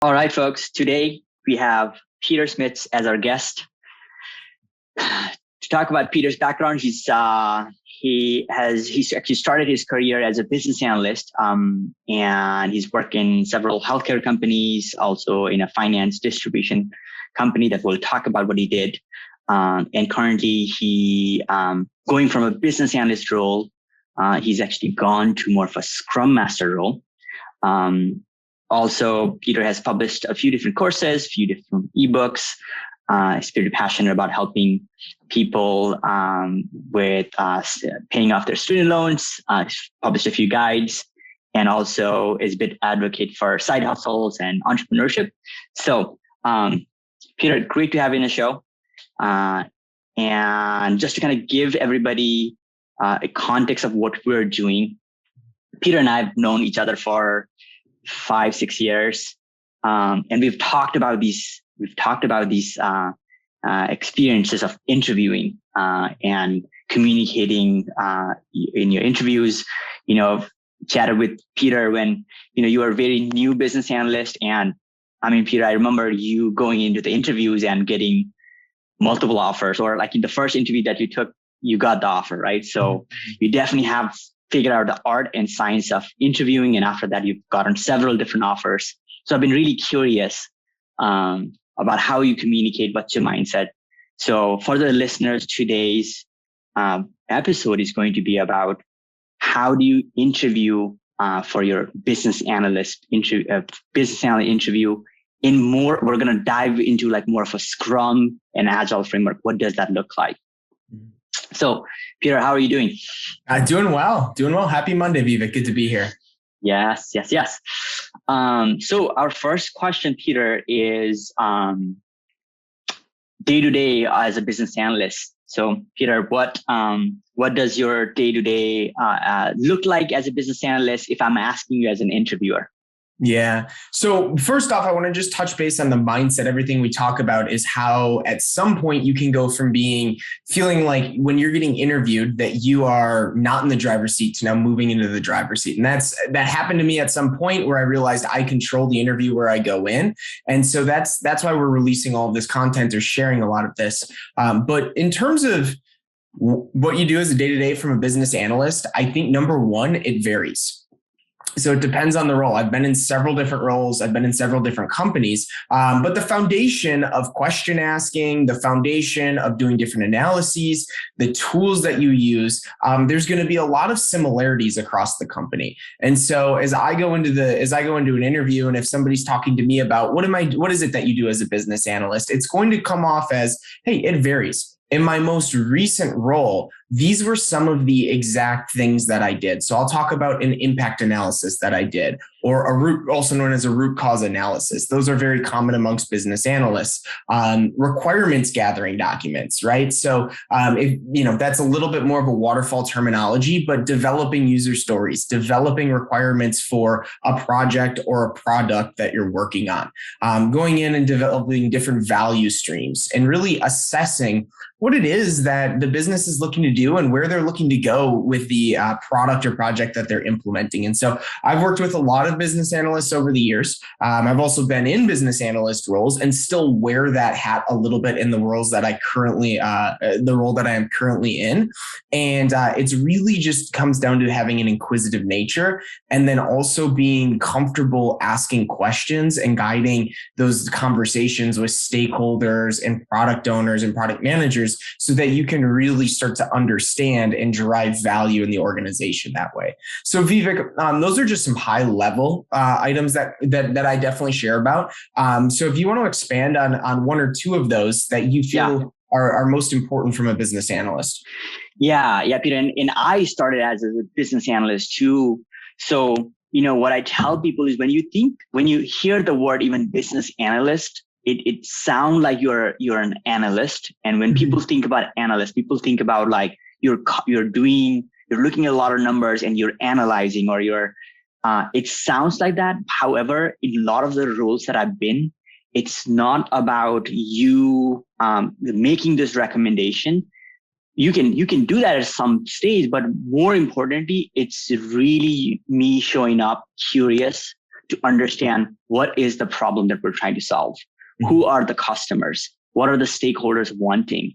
All right, folks. Today we have Peter Smith as our guest to talk about Peter's background. He actually started his career as a business analyst, and he's worked in several healthcare companies, also in a finance distribution company that we'll talk about what he did. And currently, he going from a business analyst role, he's actually gone to more of a Scrum Master role. Also, Peter has published a few different courses, a few different ebooks. He's very passionate about helping people with paying off their student loans. He's published a few guides, and also is a big advocate for side hustles and entrepreneurship. So, Peter, great to have you in the show. And just to kind of give everybody a context of what we're doing, Peter and I have known each other for 5-6 years, and we've talked about these experiences of interviewing and communicating in your interviews. Chatted with Peter when you were a very new business analyst, and I mean, Peter, I remember you going into the interviews and getting multiple offers, or like in the first interview that you took, you got the offer, right? So you definitely have figured out the art and science of interviewing. And after that, you've gotten several different offers. So I've been really curious about how you communicate, what's your mindset. So for the listeners, today's episode is going to be about how do you interview for your business analyst interview. In more, we're going to dive into like more of a Scrum and Agile framework. What does that look like? So, Peter, how are you doing? Doing well. Happy Monday, Vivek. Good to be here. Yes. So our first question, Peter, is day-to-day as a business analyst. So, Peter, what does your day-to-day look like as a business analyst if I'm asking you as an interviewer? Yeah. So first off, I want to just touch base on the mindset. Everything we talk about is how at some point you can go from feeling like when you're getting interviewed that you are not in the driver's seat to now moving into the driver's seat. And that happened to me at some point where I realized I control the interview where I go in. And so that's why we're releasing all of this content or sharing a lot of this. But in terms of what you do as a day-to-day from a business analyst, I think number one, it varies. So it depends on the role. I've been in several different roles. I've been in several different companies. But the foundation of question asking, the foundation of doing different analyses, the tools that you use, there's going to be a lot of similarities across the company. And so as I go into an interview, and if somebody's talking to me about what is it that you do as a business analyst, it's going to come off as, hey, it varies. In my most recent role, these were some of the exact things that I did. So I'll talk about an impact analysis that I did, or also known as a root cause analysis. Those are very common amongst business analysts. Requirements gathering documents, right? So that's a little bit more of a waterfall terminology, but developing user stories, developing requirements for a project or a product that you're working on, going in and developing different value streams and really assessing what it is that the business is looking to do and where they're looking to go with the product or project that they're implementing. And so I've worked with a lot of business analysts over the years. I've also been in business analyst roles and still wear that hat a little bit in the roles that the role that I am currently in. And it's really just comes down to having an inquisitive nature and then also being comfortable asking questions and guiding those conversations with stakeholders and product owners and product managers so that you can really start to understand and derive value in the organization that way. So Vivek, those are just some high level items that I definitely share about. So if you want to expand on one or two of those that you feel are most important from a business analyst. Yeah, Peter. And I started as a business analyst too. So, what I tell people is when you hear the word even business analyst, it sounds like you're an analyst. And when people think about analyst, people think about like you're looking at a lot of numbers and you're analyzing, or it sounds like that. However, in a lot of the roles that I've been, it's not about you making this recommendation. You can do that at some stage, but more importantly, it's really me showing up curious to understand what is the problem that we're trying to solve. Who are the customers? What are the stakeholders wanting?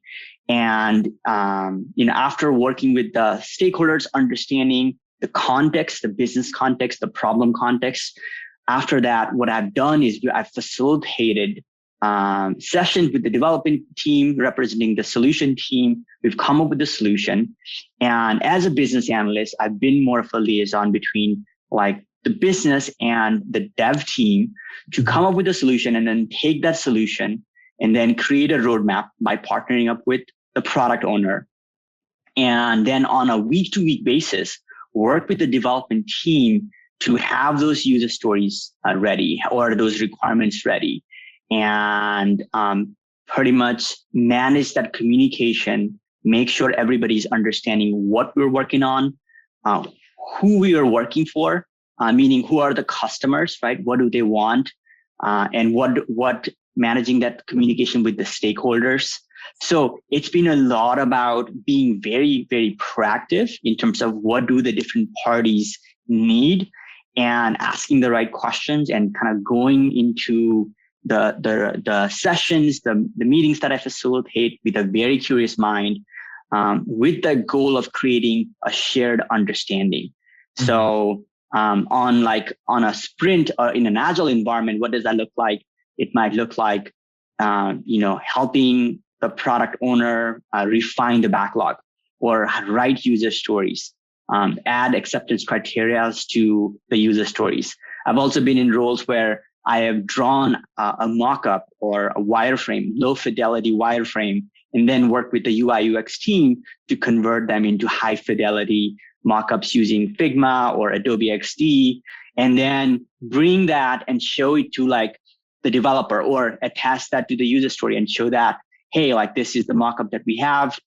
And, after working with the stakeholders, understanding the context, the business context, the problem context, after that, what I've done is I've facilitated sessions with the development team representing the solution team. We've come up with a solution. And as a business analyst, I've been more of a liaison between like the business and the dev team to come up with a solution and then take that solution and then create a roadmap by partnering up with the product owner. And then on a week-to-week basis, work with the development team to have those user stories ready or those requirements ready, and pretty much manage that communication, make sure everybody's understanding what we're working on, who we are working for, meaning who are the customers, right? What do they want? And what managing that communication with the stakeholders. So it's been a lot about being very, very proactive in terms of what do the different parties need and asking the right questions and kind of going into the sessions, the meetings that I facilitate with a very curious mind, with the goal of creating a shared understanding. Mm-hmm. So on a sprint or in an agile environment, what does that look like? It might look like, helping the product owner refine the backlog or write user stories, add acceptance criteria to the user stories. I've also been in roles where I have drawn a mock-up or a wireframe, low fidelity wireframe, and then work with the UI UX team to convert them into high fidelity mock-ups using Figma or Adobe XD, and then bring that and show it to like the developer or attach that to the user story and show that, hey, like this is the mock-up that we have.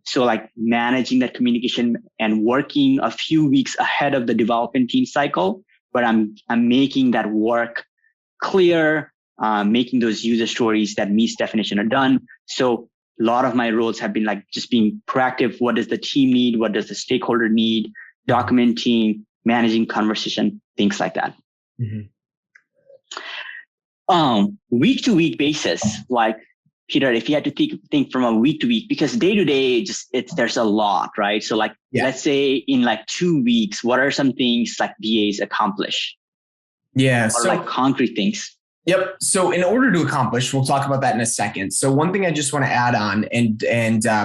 So like managing that communication and working a few weeks ahead of the development team cycle, but I'm making that work clear, making those user stories that meets definition are done. So a lot of my roles have been like just being proactive. What does the team need? What does the stakeholder need? Documenting, managing conversation, things like that. Mm-hmm. Week to week basis, like Peter, if you had to think from a week to week, because day to day, there's a lot, right? So like, let's say in like 2 weeks, what are some things like BAs accomplish? Yeah. Or so like concrete things. Yep. So in order to accomplish, we'll talk about that in a second. So one thing I just want to add on and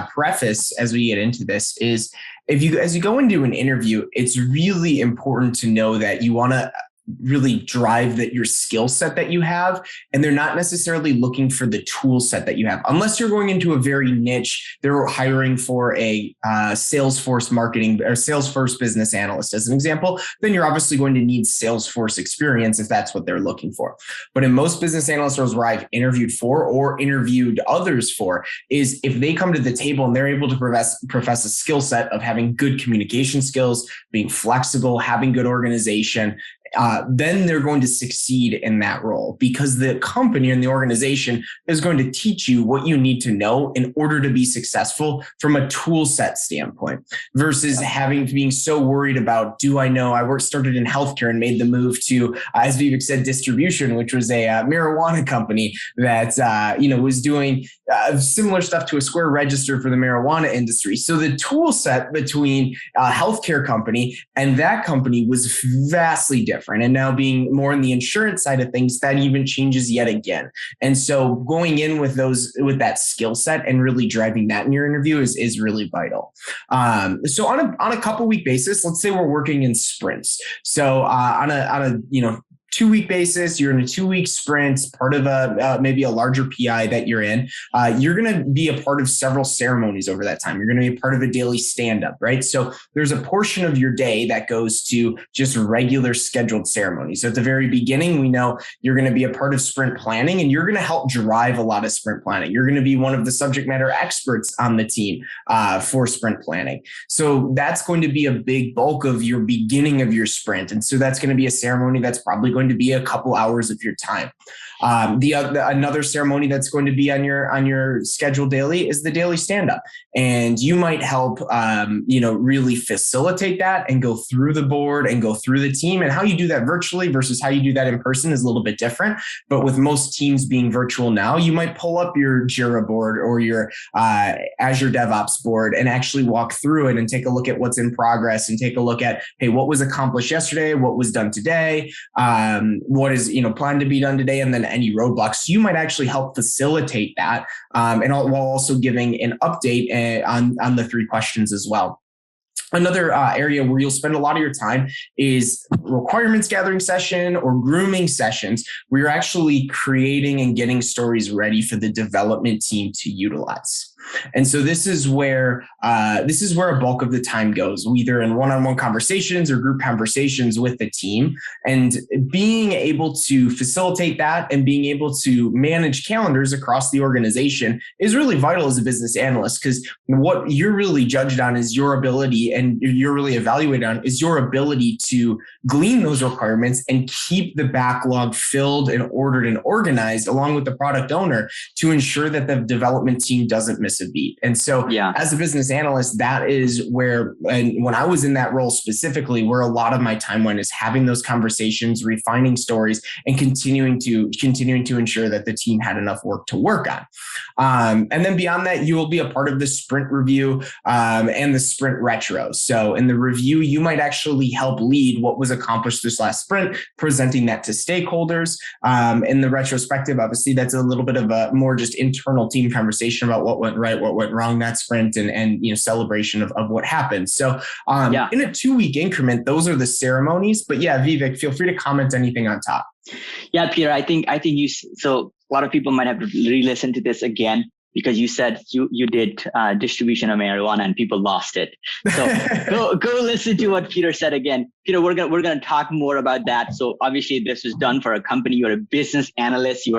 preface as we get into this is as you go into an interview, it's really important to know that you want to really drive your skill set that you have. And they're not necessarily looking for the tool set that you have. Unless you're going into a very niche, they're hiring for a Salesforce marketing or Salesforce business analyst as an example, then you're obviously going to need Salesforce experience if that's what they're looking for. But in most business analyst roles where I've interviewed for or interviewed others for is if they come to the table and they're able to profess a skill set of having good communication skills, being flexible, having good organization, then they're going to succeed in that role because the company and the organization is going to teach you what you need to know in order to be successful from a tool set standpoint versus being so worried about, do I know? I started in healthcare and made the move to, as Vivek said, distribution, which was a marijuana company that, was doing similar stuff to a Square Register for the marijuana industry. So the tool set between a healthcare company and that company was vastly different. And now being more in the insurance side of things, that even changes yet again. And so going in with that skill set and really driving that in your interview is really vital. So on a couple week basis, let's say we're working in sprints. So on a 2 week basis, you're in a 2 week sprint, part of maybe a larger PI that you're in, you're going to be a part of several ceremonies over that time. You're going to be a part of a daily stand-up, right? So there's a portion of your day that goes to just regular scheduled ceremonies. So at the very beginning, we know you're going to be a part of sprint planning and you're going to help drive a lot of sprint planning. You're going to be one of the subject matter experts on the team for sprint planning. So that's going to be a big bulk of your beginning of your sprint. And so that's going to be a ceremony that's probably going going to be a couple hours of your time. Another ceremony that's going to be on your schedule daily is the daily stand-up. And you might help, really facilitate that and go through the board and go through the team. And how you do that virtually versus how you do that in person is a little bit different. But with most teams being virtual now, you might pull up your Jira board or your Azure DevOps board and actually walk through it and take a look at what's in progress and take a look at, hey, what was accomplished yesterday? What was done today? What is, planned to be done today? And then any roadblocks. You might actually help facilitate that, and while also giving an update on the 3 questions as well. Another area where you'll spend a lot of your time is requirements gathering session or grooming sessions, where you're actually creating and getting stories ready for the development team to utilize. And so this is where a bulk of the time goes, either in one-on-one conversations or group conversations with the team. And being able to facilitate that and being able to manage calendars across the organization is really vital as a business analyst, because what you're really judged on is your ability, and you're really evaluated on is your ability to glean those requirements and keep the backlog filled and ordered and organized along with the product owner to ensure that the development team doesn't miss a beat. And so as a business analyst, that is where, and when I was in that role specifically, where a lot of my time went, is having those conversations, refining stories, and continuing to ensure that the team had enough work to work on. And then beyond that, you will be a part of the sprint review and the sprint retro. So in the review, you might actually help lead what was accomplished this last sprint, presenting that to stakeholders. In the retrospective, obviously, that's a little bit of a more just internal team conversation about what went right, what went wrong that sprint, and celebration of what happened. So in a 2-week increment, those are the ceremonies. But Vivek, feel free to comment anything on top. Yeah, Peter, I think so a lot of people might have to re-listen to this again, because you said you did distribution of marijuana and people lost it. So go listen to what Peter said again. Peter, we're gonna talk more about that. So obviously this was done for a company. You're a business analyst.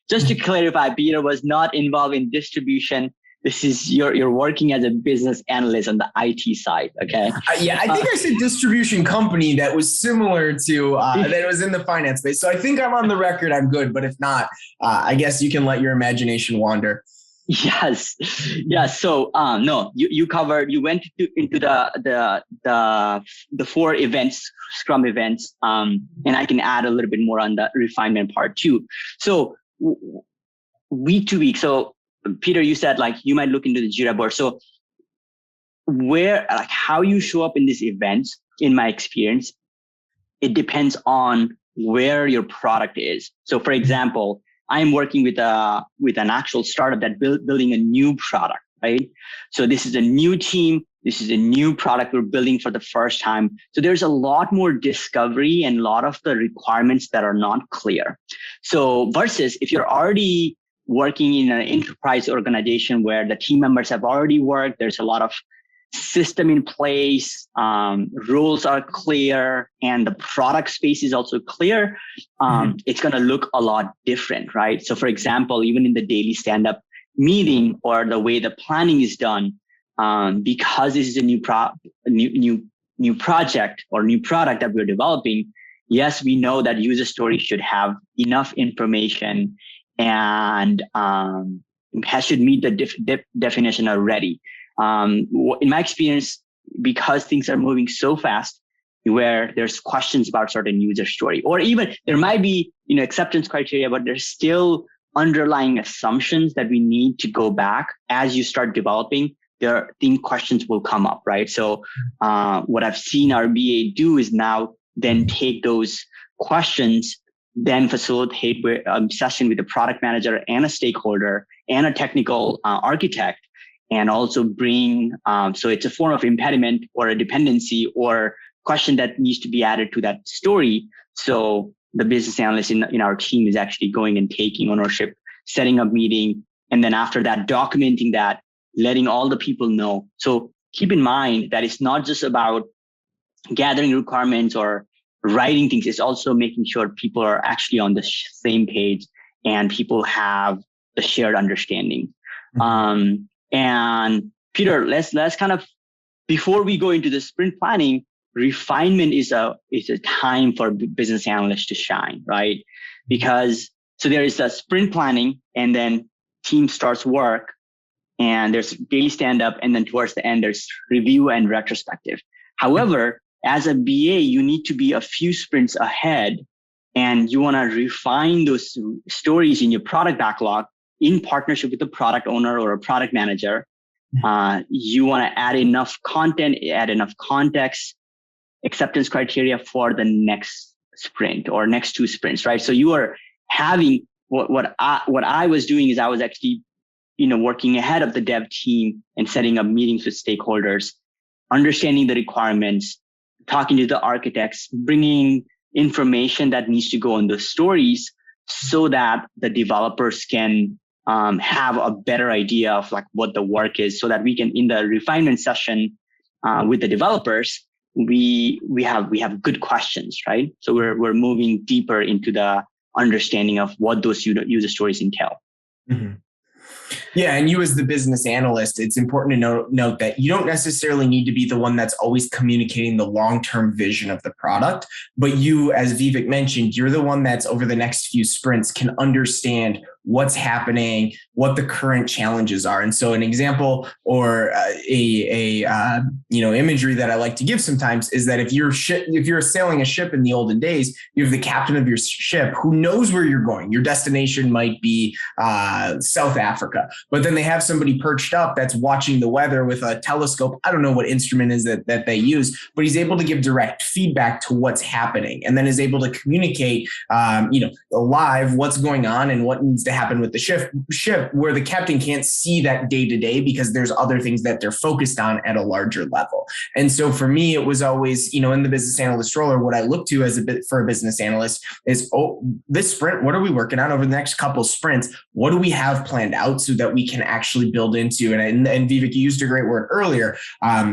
Just to clarify, Peter was not involved in distribution. This is you're working as a business analyst on the IT side, okay? I think I said distribution company that was similar to that was in the finance space. So I think I'm on the record. I'm good, but if not, I guess you can let your imagination wander. Yes. So no, you covered. You went into the 4 events, Scrum events, and I can add a little bit more on the refinement part too. So week to week. So Peter, you said you might look into the Jira board. So how you show up in these events, in my experience, it depends on where your product is. So for example, I'm working with an actual startup that building a new product, right? So this is a new team. This is a new product we're building for the first time. So there's a lot more discovery and a lot of the requirements that are not clear. So versus if you're already working in an enterprise organization where the team members have already worked, there's a lot of system in place, rules are clear, and the product space is also clear. It's going to look a lot different, right? So for example, even in the daily stand-up meeting or the way the planning is done, because this is a new project or new product that we're developing, yes, we know that user stories should have enough information and should meet the definition already. In my experience, because things are moving so fast, where there's questions about certain user story, or even there might be acceptance criteria, but there's still underlying assumptions that we need to go back as you start developing. Questions will come up, right? So what I've seen our BA do is now then take those questions, then facilitate a session with a product manager and a stakeholder and a technical architect, and also bring, so it's a form of impediment or a dependency or question that needs to be added to that story. So the business analyst in our team is actually going and taking ownership, setting up meeting, and then after that, documenting that, letting all the people know. So keep in mind that it's not just about gathering requirements or writing things. It's also making sure people are actually on the same page and people have the shared understanding. And Peter, let's kind of, before we go into the sprint planning, refinement is a time for business analysts to shine, right? Because so there is a sprint planning, and then team starts work, and there's daily stand up, and then towards the end there's review and retrospective. However, as a BA, you need to be a few sprints ahead, and you want to refine those stories in your product backlog in partnership with the product owner or a product manager. You want to add enough content, add enough context, acceptance criteria for the next sprint or next 2 sprints, right? So you are having what I was doing is I was actually, working ahead of the dev team and setting up meetings with stakeholders, understanding the requirements, talking to the architects, bringing information that needs to go on the stories so that the developers can have a better idea of like what the work is, so that we can, in the refinement session with the developers, we have good questions, right? So we're moving deeper into the understanding of what those user stories entail. Mm-hmm. Yeah, and you as the business analyst, it's important to note that you don't necessarily need to be the one that's always communicating the long-term vision of the product, but you, as Vivek mentioned, you're the one that's over the next few sprints can understand what's happening, what the current challenges are. And so an example or imagery that I like to give sometimes is that if you're sailing a ship in the olden days, you have the captain of your ship who knows where you're going. Your destination might be South Africa, but then they have somebody perched up that's watching the weather with a telescope. I don't know what instrument is that they use, but he's able to give direct feedback to what's happening, and then is able to communicate, live what's going on and what needs to happen with the ship, where the captain can't see that day to day because there's other things that they're focused on at a larger level. And so for me, it was always, in the business analyst role, or what I look to for a business analyst is, this sprint, what are we working on over the next couple sprints? What do we have planned out so that we can actually build into? And Vivek, you used a great word earlier,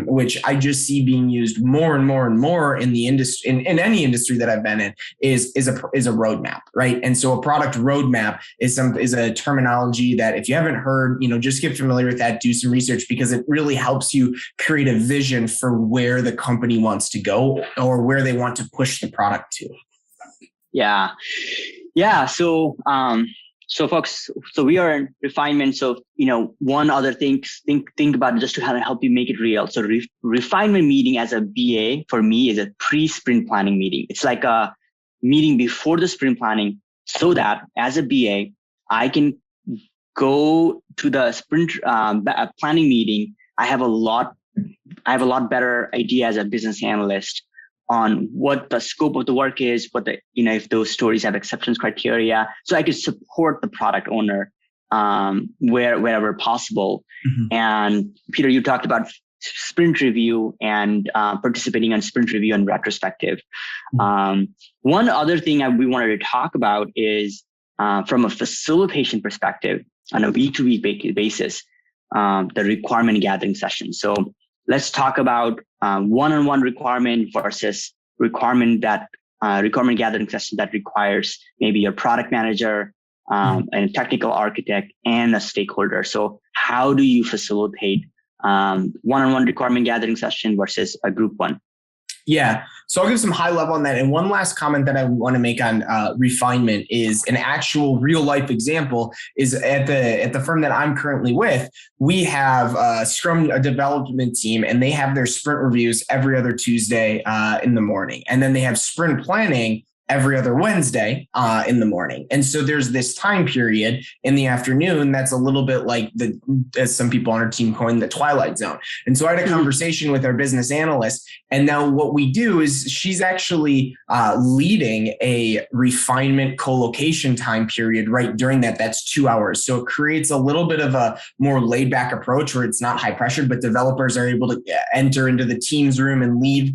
which I just see being used more and more and more in the industry, in any industry that I've been in, is a roadmap, right? And so a product roadmap is a terminology that if you haven't heard, just get familiar with that, do some research, because it really helps you create a vision for where the company wants to go or where they want to push the product to. Yeah. So folks, so we are in refinement. So, one other thing, think about it just to help you make it real. So refinement meeting as a BA for me is a pre-sprint planning meeting. It's like a meeting before the sprint planning, so that as a BA, I can go to the sprint planning meeting. I have a lot better idea as a business analyst on what the scope of the work is, what the, if those stories have acceptance criteria, so I can support the product owner wherever possible. Mm-hmm. And Peter, you talked about sprint review and participating on sprint review and retrospective. Mm-hmm. One other thing we wanted to talk about is from a facilitation perspective, on a week-to-week basis, the requirement gathering session. So let's talk about one-on-one requirement versus requirement gathering session that requires maybe your product manager, and a technical architect, and a stakeholder. So how do you facilitate one-on-one requirement gathering session versus a group one? Yeah. So I'll give some high level on that. And one last comment that I want to make on refinement is an actual real life example is at the firm that I'm currently with, we have a development team, and they have their sprint reviews every other Tuesday in the morning. And then they have sprint planning every other Wednesday in the morning. And so there's this time period in the afternoon that's a little bit like as some people on our team coined, the twilight zone. And so I had a conversation with our business analyst, and now what we do is she's actually leading a refinement co-location time period right during that. That's 2 hours. So it creates a little bit of a more laid back approach where it's not high pressure, but developers are able to enter into the team's room and leave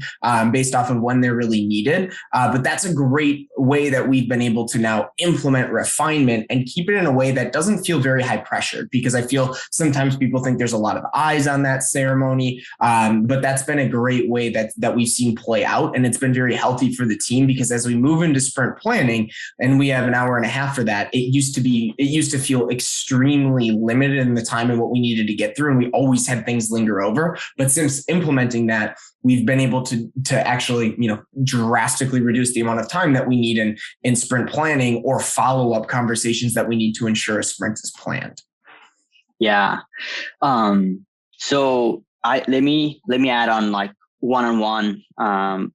based off of when they're really needed. But that's a great great way that we've been able to now implement refinement and keep it in a way that doesn't feel very high pressure, because I feel sometimes people think there's a lot of eyes on that ceremony. But that's been a great way that we've seen play out. And it's been very healthy for the team, because as we move into sprint planning and we have an hour and a half for that, it used to feel extremely limited in the time and what we needed to get through. And we always had things linger over. But since implementing that, we've been able to actually, drastically reduce the amount of time that we need in sprint planning or follow-up conversations that we need to ensure a sprint is planned. Yeah. So let me add on like one-on-one, how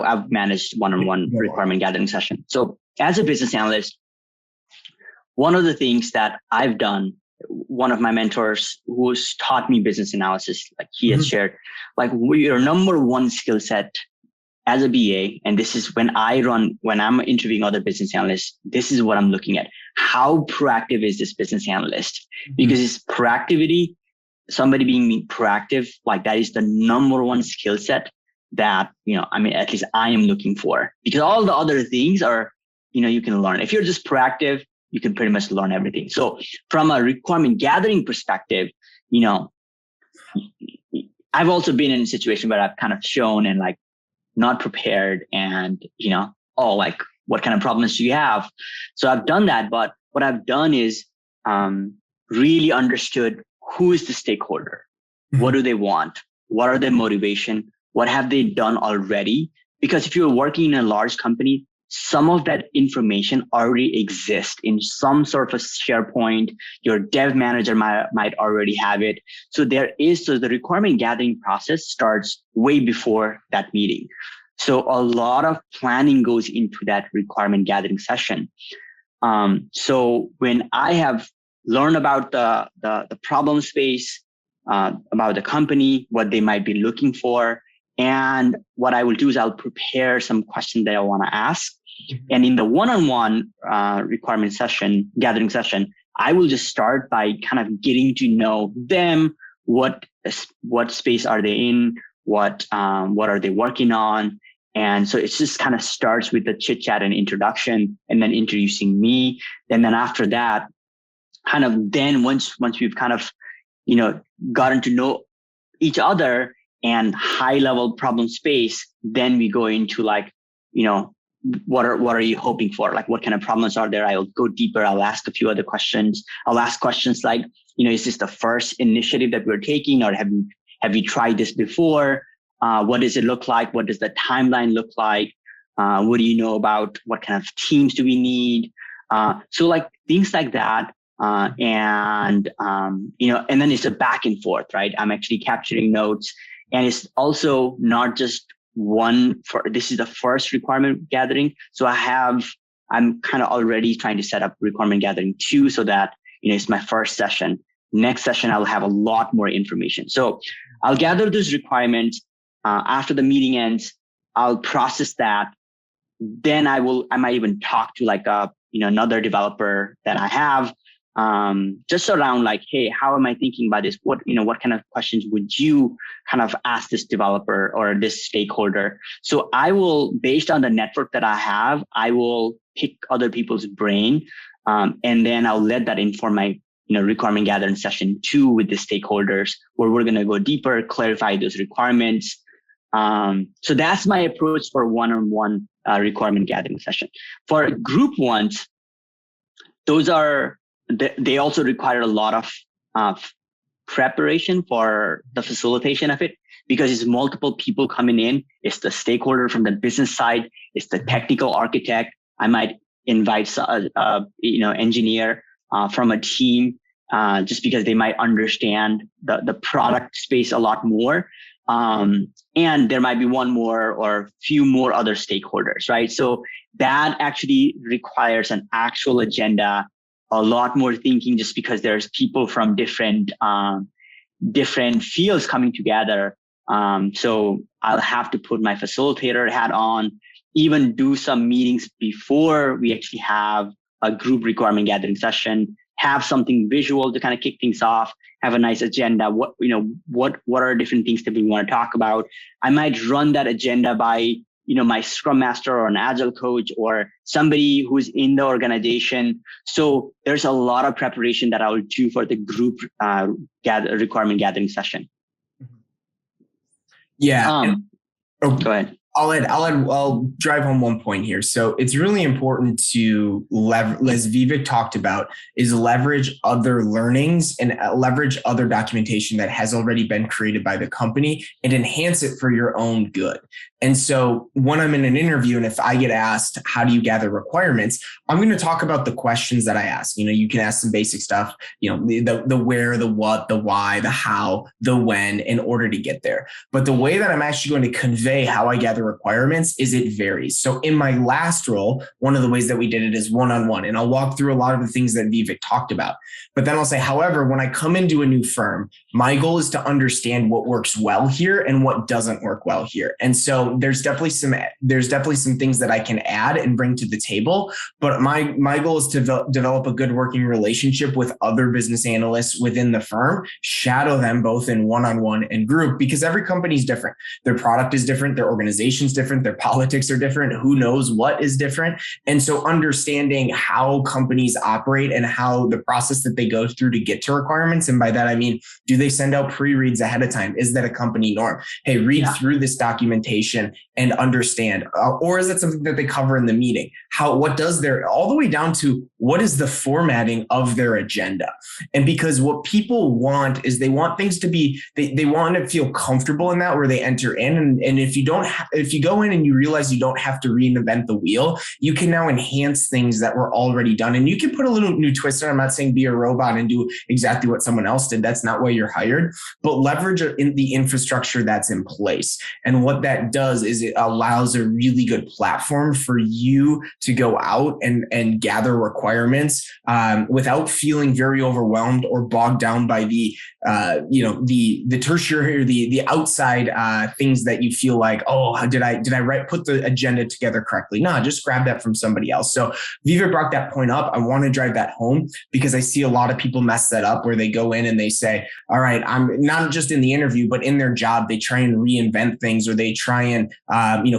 I've managed one-on-one requirement gathering session. So as a business analyst, one of the things that I've done, one of my mentors who's taught me business analysis, like he has shared, like your number one skill set as a BA, and this is when I'm interviewing other business analysts, this is what I'm looking at. How proactive is this business analyst? Because it's proactivity, somebody being proactive, like that is the number one skill set that, at least I am looking for, because all the other things are, you can learn. If you're just proactive, you can pretty much learn everything. So from a requirement gathering perspective, I've also been in a situation where I've kind of shown and like not prepared and, like what kind of problems do you have? So I've done that. But what I've done is really understood who is the stakeholder? What do they want? What are their motivation? What have they done already? Because if you're working in a large company, some of that information already exists in some sort of SharePoint. Your dev manager might already have it. So the requirement gathering process starts way before that meeting. So a lot of planning goes into that requirement gathering session. So when I have learned about the problem space, about the company, what they might be looking for, and what I will do is I'll prepare some questions that I want to ask. And in the one-on-one requirement gathering session, I will just start by kind of getting to know them. What space are they in? What are they working on? And so it just kind of starts with the chit chat and introduction, and then introducing me. And then after that, kind of then once we've kind of, gotten to know each other and high level problem space, then we go into like, what are you hoping for? Like, what kind of problems are there? I'll go deeper. I'll ask a few other questions. I'll ask questions like, is this the first initiative that we're taking, or have you tried this before? What does it look like? What does the timeline look like? What do you know about what kind of teams do we need? So like things like that. And then it's a back and forth, right? I'm actually capturing notes, and it's also not just this is the first requirement gathering. So I'm kind of already trying to set up requirement gathering 2 so that, it's my first session. Next session, I'll have a lot more information. So I'll gather those requirements. After the meeting ends, I'll process that. Then I might even talk to like another developer that I have, just around like, hey, how am I thinking about this? What kind of questions would you kind of ask this developer or this stakeholder? So I will, based on the network that I have, I will pick other people's brain. And then I'll let that inform my, requirement gathering session 2 with the stakeholders, where we're going to go deeper, clarify those requirements. So that's my approach for one-on-one requirement gathering session. For group ones, they also require a lot of preparation for the facilitation of it, because it's multiple people coming in. It's the stakeholder from the business side. It's the technical architect. I might invite engineer from a team, just because they might understand the product space a lot more. And there might be one more or few more other stakeholders, right? So that actually requires an actual agenda, a lot more thinking, just because there's people from different fields coming together. So I'll have to put my facilitator hat on, even do some meetings before we actually have a group requirement gathering session, have something visual to kind of kick things off, have a nice agenda. What are different things that we want to talk about? I might run that agenda by my Scrum Master or an Agile coach or somebody who's in the organization. So there's a lot of preparation that I will do for the group requirement gathering session. Yeah. Go ahead. I'll drive home one point here. So it's really important to leverage, as Vivek talked about, is leverage other learnings and leverage other documentation that has already been created by the company and enhance it for your own good. And so when I'm in an interview and if I get asked, how do you gather requirements? I'm going to talk about the questions that I ask. You can ask some basic stuff, the where, the what, the why, the how, the when in order to get there. But the way that I'm actually going to convey how I gather requirements is it varies. So in my last role, one of the ways that we did it is one-on-one, and I'll walk through a lot of the things that Vivek talked about. But then I'll say, however, when I come into a new firm, my goal is to understand what works well here and what doesn't work well here. And so there's definitely some things that I can add and bring to the table. But my goal is to develop a good working relationship with other business analysts within the firm, shadow them both in one-on-one and group, because every company is different. Their product is different. Their organization's different. Their politics are different. Who knows what is different? And so understanding how companies operate and how the process that they go through to get to requirements. And by that, I mean, do they send out pre-reads ahead of time? Is that a company norm? Hey, read through this documentation and understand. Or is it something that they cover in the meeting? What does all the way down to what is the formatting of their agenda? And because what people want is they want things to be, they want to feel comfortable in that where they enter in. And if you go in and you realize you don't have to reinvent the wheel, you can now enhance things that were already done. And you can put a little new twist on. I'm not saying be a robot and do exactly what someone else did. That's not why you're hired, but leverage in the infrastructure that's in place. And what that does is it allows a really good platform for you to go out and gather requirements without feeling very overwhelmed or bogged down by the tertiary or the outside things that you feel like, oh, did I put the agenda together correctly? No, just grab that from somebody else. So Viva brought that point up. I want to drive that home because I see a lot of people mess that up where they go in and they say, all right, I'm not just in the interview, but in their job, they try and reinvent things or they try and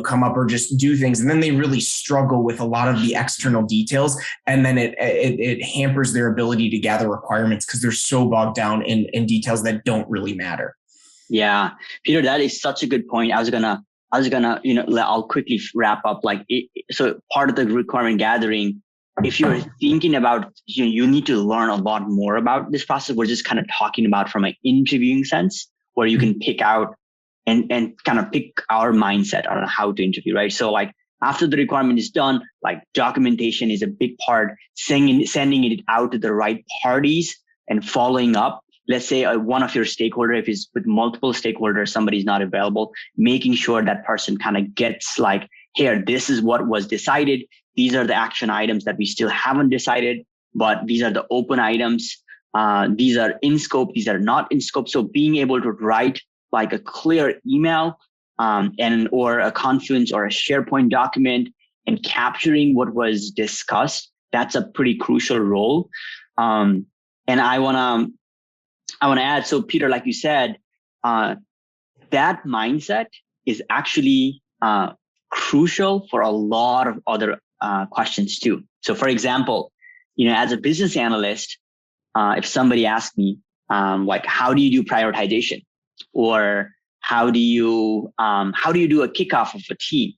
come up or just do things. And then they really struggle with a lot of the external details. And then it hampers their ability to gather requirements because they're so bogged down in details that don't really matter. Yeah, Peter, that is such a good point. I'll quickly wrap up. So part of the requirement gathering, if you're thinking about, you need to learn a lot more about this process. We're just kind of talking about from an interviewing sense where you can pick out and kind of pick our mindset on how to interview, right? So after the requirement is done, documentation is a big part, sending it out to the right parties and following up. Let's say one of your stakeholders, if it's with multiple stakeholders, somebody's not available, making sure that person kind of gets here, this is what was decided. These are the action items that we still haven't decided, but these are the open items. These are in scope. These are not in scope. So being able to write a clear email or a Confluence or a SharePoint document and capturing what was discussed, that's a pretty crucial role. And I want to add, so Peter, like you said, that mindset is actually crucial for a lot of other questions too. So for example, as a business analyst, if somebody asks me, how do you do prioritization? Or how do you do a kickoff of a team?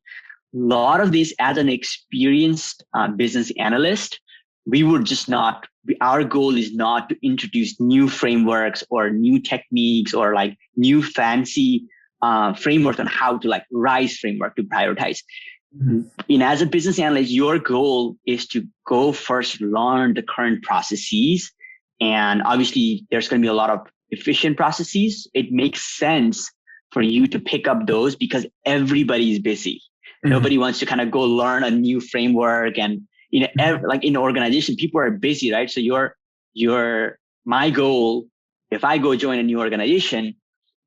A lot of these, as an experienced business analyst, our goal is not to introduce new frameworks or new techniques or new fancy frameworks on how to RISE framework to prioritize. Mm-hmm. As a business analyst, your goal is to go first, learn the current processes. And obviously there's going to be a lot of efficient processes. It makes sense for you to pick up those because everybody is busy. Mm-hmm. Nobody wants to kind of go learn a new framework. And in an organization, people are busy, right? So my goal, if I go join a new organization,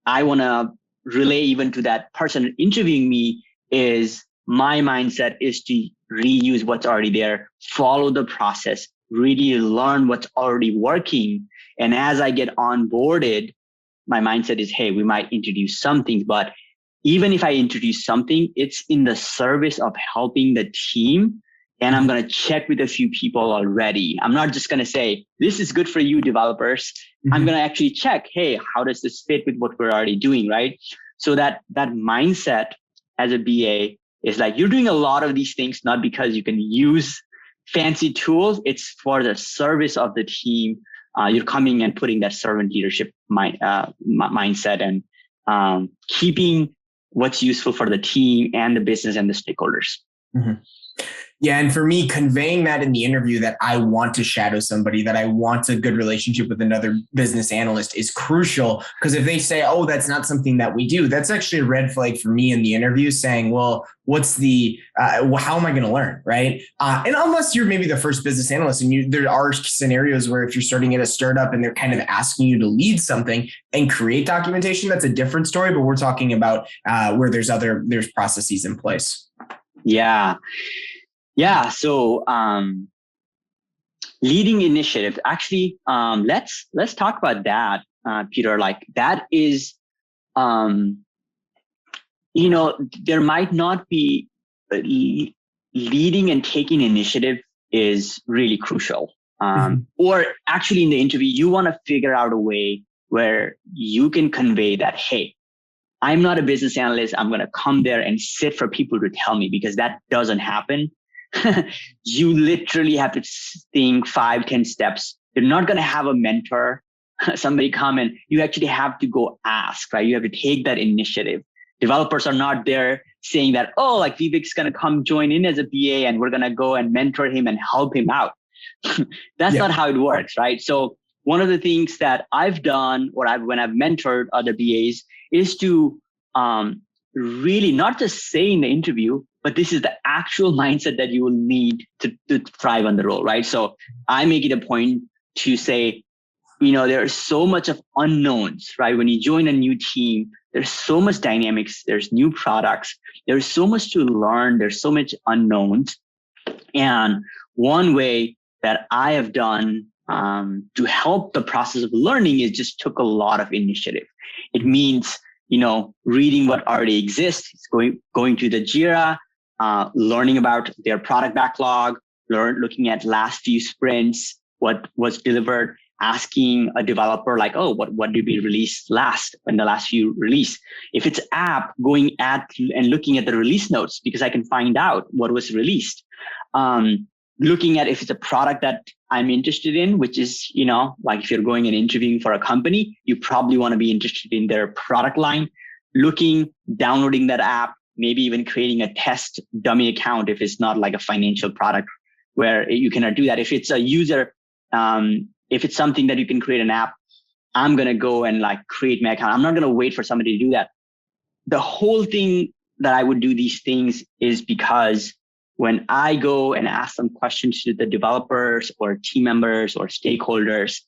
I want to relay even to that person interviewing me is my mindset is to reuse what's already there, follow the process, really learn what's already working. And as I get onboarded, my mindset is, hey, we might introduce some things, but even if I introduce something, it's in the service of helping the team. And I'm going to check with a few people already. I'm not just going to say, this is good for you developers. I'm going to actually check, hey, how does this fit with what we're already doing, right? So that mindset as a BA is like, you're doing a lot of these things, not because you can use fancy tools. It's for the service of the team. You're coming and putting that servant leadership mindset and keeping what's useful for the team and the business and the stakeholders. Yeah. And for me, conveying that in the interview that I want to shadow somebody, that I want a good relationship with another business analyst is crucial. Because if they say, oh, that's not something that we do, that's actually a red flag for me in the interview saying, well, what's the, how am I going to learn? Right. And unless you're maybe the first business analyst and there are scenarios where if you're starting at a startup and they're kind of asking you to lead something and create documentation, that's a different story. But we're talking about where there's processes in place. Yeah. Yeah. So, leading initiative, actually, let's talk about that, Peter. Like that is, there might not be leading and taking initiative is really crucial. Or actually in the interview, you want to figure out a way where you can convey that, hey, I'm not a business analyst. I'm going to come there and sit for people to tell me, because that doesn't happen. You literally have to think 5-10 steps. You're not going to have a mentor, somebody come and you actually have to go ask, right? You have to take that initiative. Developers are not there saying that, oh, like Vivek's going to come join in as a BA and we're going to go and mentor him and help him out. That's not how it works, right? So one of the things that I've done when I've mentored other BAs is to really not just say in the interview, but this is the actual mindset that you will need to thrive on the role, right? So I make it a point to say, there's so much of unknowns, right? When you join a new team, there's so much dynamics, there's new products, there's so much to learn, there's so much unknowns. And one way that I have done to help the process of learning is just took a lot of initiative. It means, reading what already exists, it's going to the Jira, learning about their product backlog, looking at last few sprints, what was delivered, asking a developer like, oh, what did we release last in the last few release? If it's app, going at and looking at the release notes, because I can find out what was released. Looking at if it's a product that I'm interested in, which is, like if you're going and interviewing for a company, you probably want to be interested in their product line, downloading that app, maybe even creating a test dummy account if it's not like a financial product where you cannot do that. If it's a user, if it's something that you can create an app, I'm going to go and like create my account. I'm not going to wait for somebody to do that. The whole thing that I would do these things is because when I go and ask some questions to the developers or team members or stakeholders,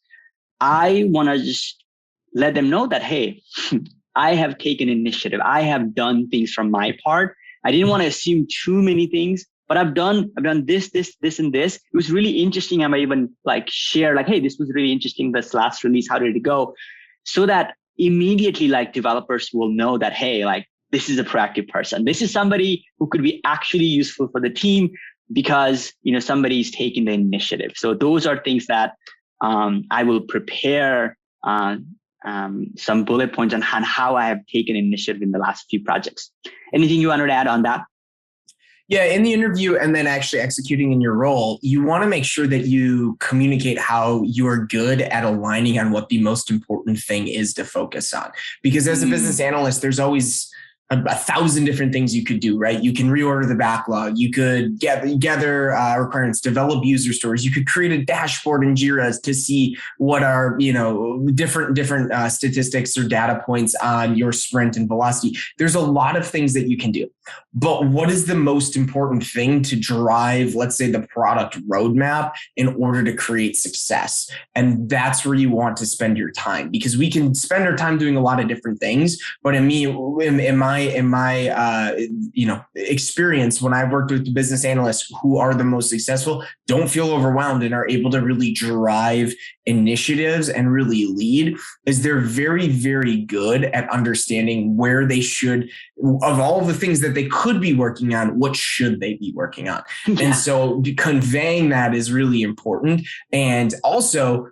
I want to just let them know that, hey, I have taken initiative. I have done things from my part. I didn't want to assume too many things, but I've done this, and this. It was really interesting. I might even like share like, hey, this was really interesting. This last release, how did it go? So that immediately like developers will know that, hey, like this is a proactive person. This is somebody who could be actually useful for the team because, somebody's taking the initiative. So those are things that I will prepare some bullet points on how I have taken initiative in the last few projects. Anything you wanted to add on that? Yeah, in the interview and then actually executing in your role, you want to make sure that you communicate how you are good at aligning on what the most important thing is to focus on. Because as a business analyst, there's always 1,000 different things you could do, right? You can reorder the backlog. You could gather requirements, develop user stories. You could create a dashboard in Jira to see what are, different statistics or data points on your sprint and velocity. There's a lot of things that you can do. But what is the most important thing to drive, let's say, the product roadmap in order to create success? And that's where you want to spend your time, because we can spend our time doing a lot of different things. But in my experience, when I've worked with business analysts who are the most successful, don't feel overwhelmed and are able to really drive initiatives and really lead, is they're very, very good at understanding where they should, of all the things that they could be working on, what should they be working on? Yeah. And so conveying that is really important. And also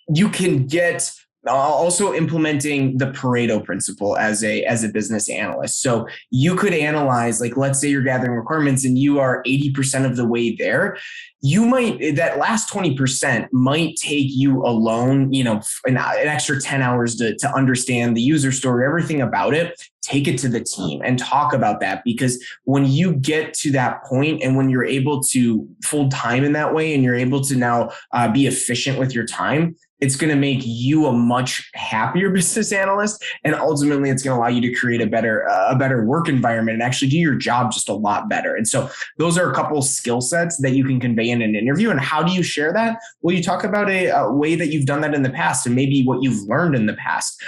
you can get also implementing the Pareto principle as a business analyst. So you could analyze, like, let's say you're gathering requirements and you are 80% of the way there. That last 20% might take you alone, an extra 10 hours to understand the user story, everything about it. Take it to the team and talk about that, because when you get to that point and when you're able to fold time in that way and you're able to now be efficient with your time, it's going to make you a much happier business analyst. And ultimately, it's going to allow you to create a better work environment and actually do your job just a lot better. And so those are a couple of skill sets that you can convey in an interview. And how do you share that? Well, you talk about a way that you've done that in the past and maybe what you've learned in the past.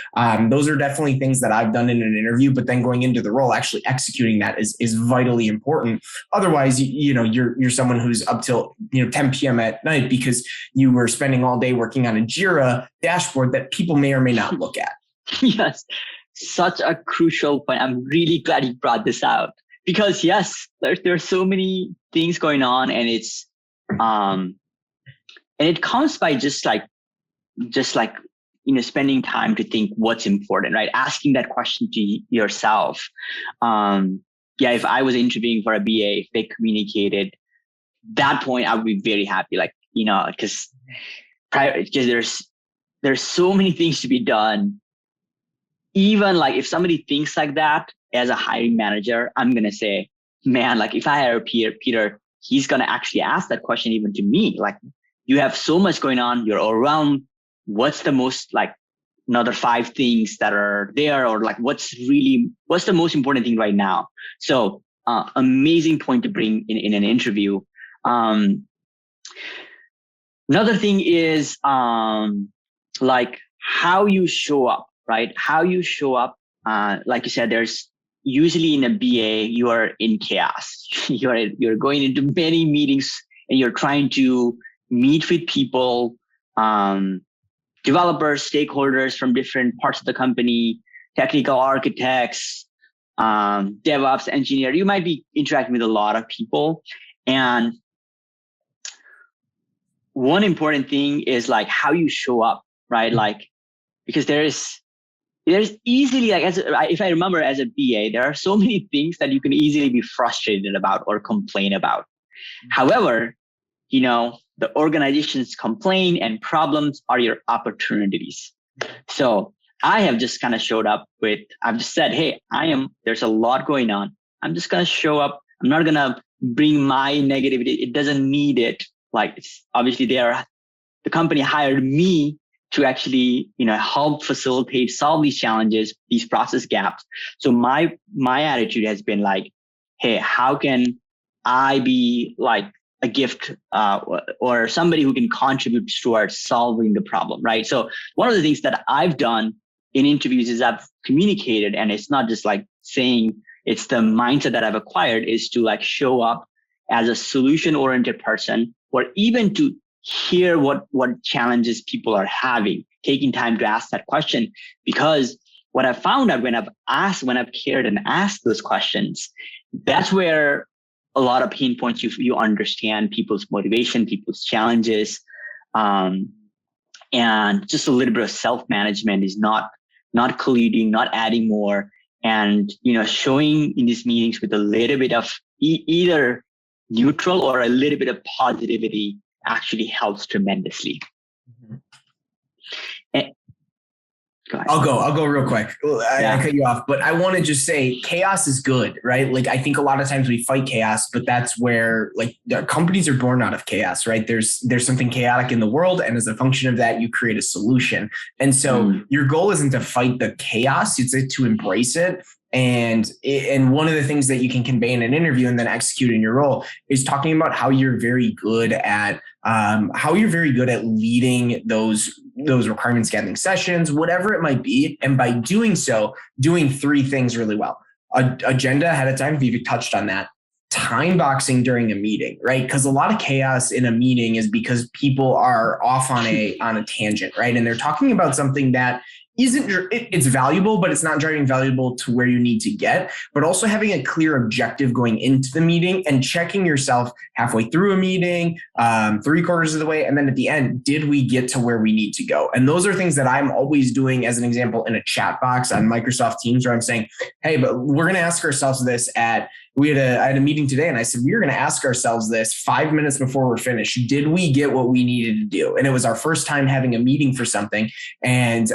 Those are definitely things that I've done in an interview, but then going into the role, actually executing that is vitally important. Otherwise, you're someone who's up till 10 p.m. at night because you were spending all day working on a Jira dashboard that people may or may not look at. Yes, such a crucial point. I'm really glad you brought this out, because yes, there's so many things going on, and it's and it comes by just like spending time to think what's important, right? Asking that question to yourself. If I was interviewing for a BA, if they communicated that point, I would be very happy. Because there's so many things to be done. Even if somebody thinks like that as a hiring manager, I'm going to say, man, if I hire Peter, he's going to actually ask that question even to me. You have so much going on. You're overwhelmed. What's the most another 5 things that are there, or what's the most important thing right now? So amazing point to bring in an interview. Another thing is how you show up, right? How you show up. Like you said, there's usually in a BA, you are in chaos. You're going into many meetings and you're trying to meet with people, developers, stakeholders from different parts of the company, technical architects, DevOps engineer. You might be interacting with a lot of people. And one important thing is how you show up, right? Because there's easily, if I remember as a BA, there are so many things that you can easily be frustrated about or complain about. However, the organization's complaint and problems are your opportunities. So I have just kind of showed up I've just said, hey, there's a lot going on. I'm just going to show up. I'm not going to bring my negativity. It doesn't need it. It's obviously the company hired me to actually, help facilitate, solve these challenges, these process gaps. So my attitude has been hey, how can I be a gift or somebody who can contribute towards solving the problem, right? So one of the things that I've done in interviews is I've communicated, and it's not just saying, it's the mindset that I've acquired, is to show up as a solution-oriented person, or even to hear what challenges people are having, taking time to ask that question. Because what I've found out when I've cared and asked those questions, that's where a lot of pain points you understand people's motivation, people's challenges, and just a little bit of self-management is not colluding, not adding more, and showing in these meetings with a little bit of either neutral or a little bit of positivity actually helps tremendously. Mm-hmm. Go ahead. I'll go real quick. I cut you off, but I want to just say chaos is good, right? I think a lot of times we fight chaos, but that's where companies are born out of chaos, right? There's something chaotic in the world, and as a function of that, you create a solution. And so your goal isn't to fight the chaos, it's to embrace it And one of the things that you can convey in an interview and then execute in your role is talking about how you're very good at leading those requirements gathering sessions, whatever it might be. And by doing so, doing three things really well. Agenda ahead of time, Vivek touched on that. Time boxing during a meeting, right? Because a lot of chaos in a meeting is because people are off on a tangent, right? And they're talking about something that it's valuable, but it's not driving valuable to where you need to get, but also having a clear objective going into the meeting and checking yourself halfway through a meeting, 3/4 of the way. And then at the end, did we get to where we need to go? And those are things that I'm always doing as an example in a chat box on Microsoft Teams where I'm saying, hey, but we're going to ask ourselves this I had a meeting today and I said, we're going to ask ourselves this 5 minutes before we're finished. Did we get what we needed to do? And it was our first time having a meeting for something. And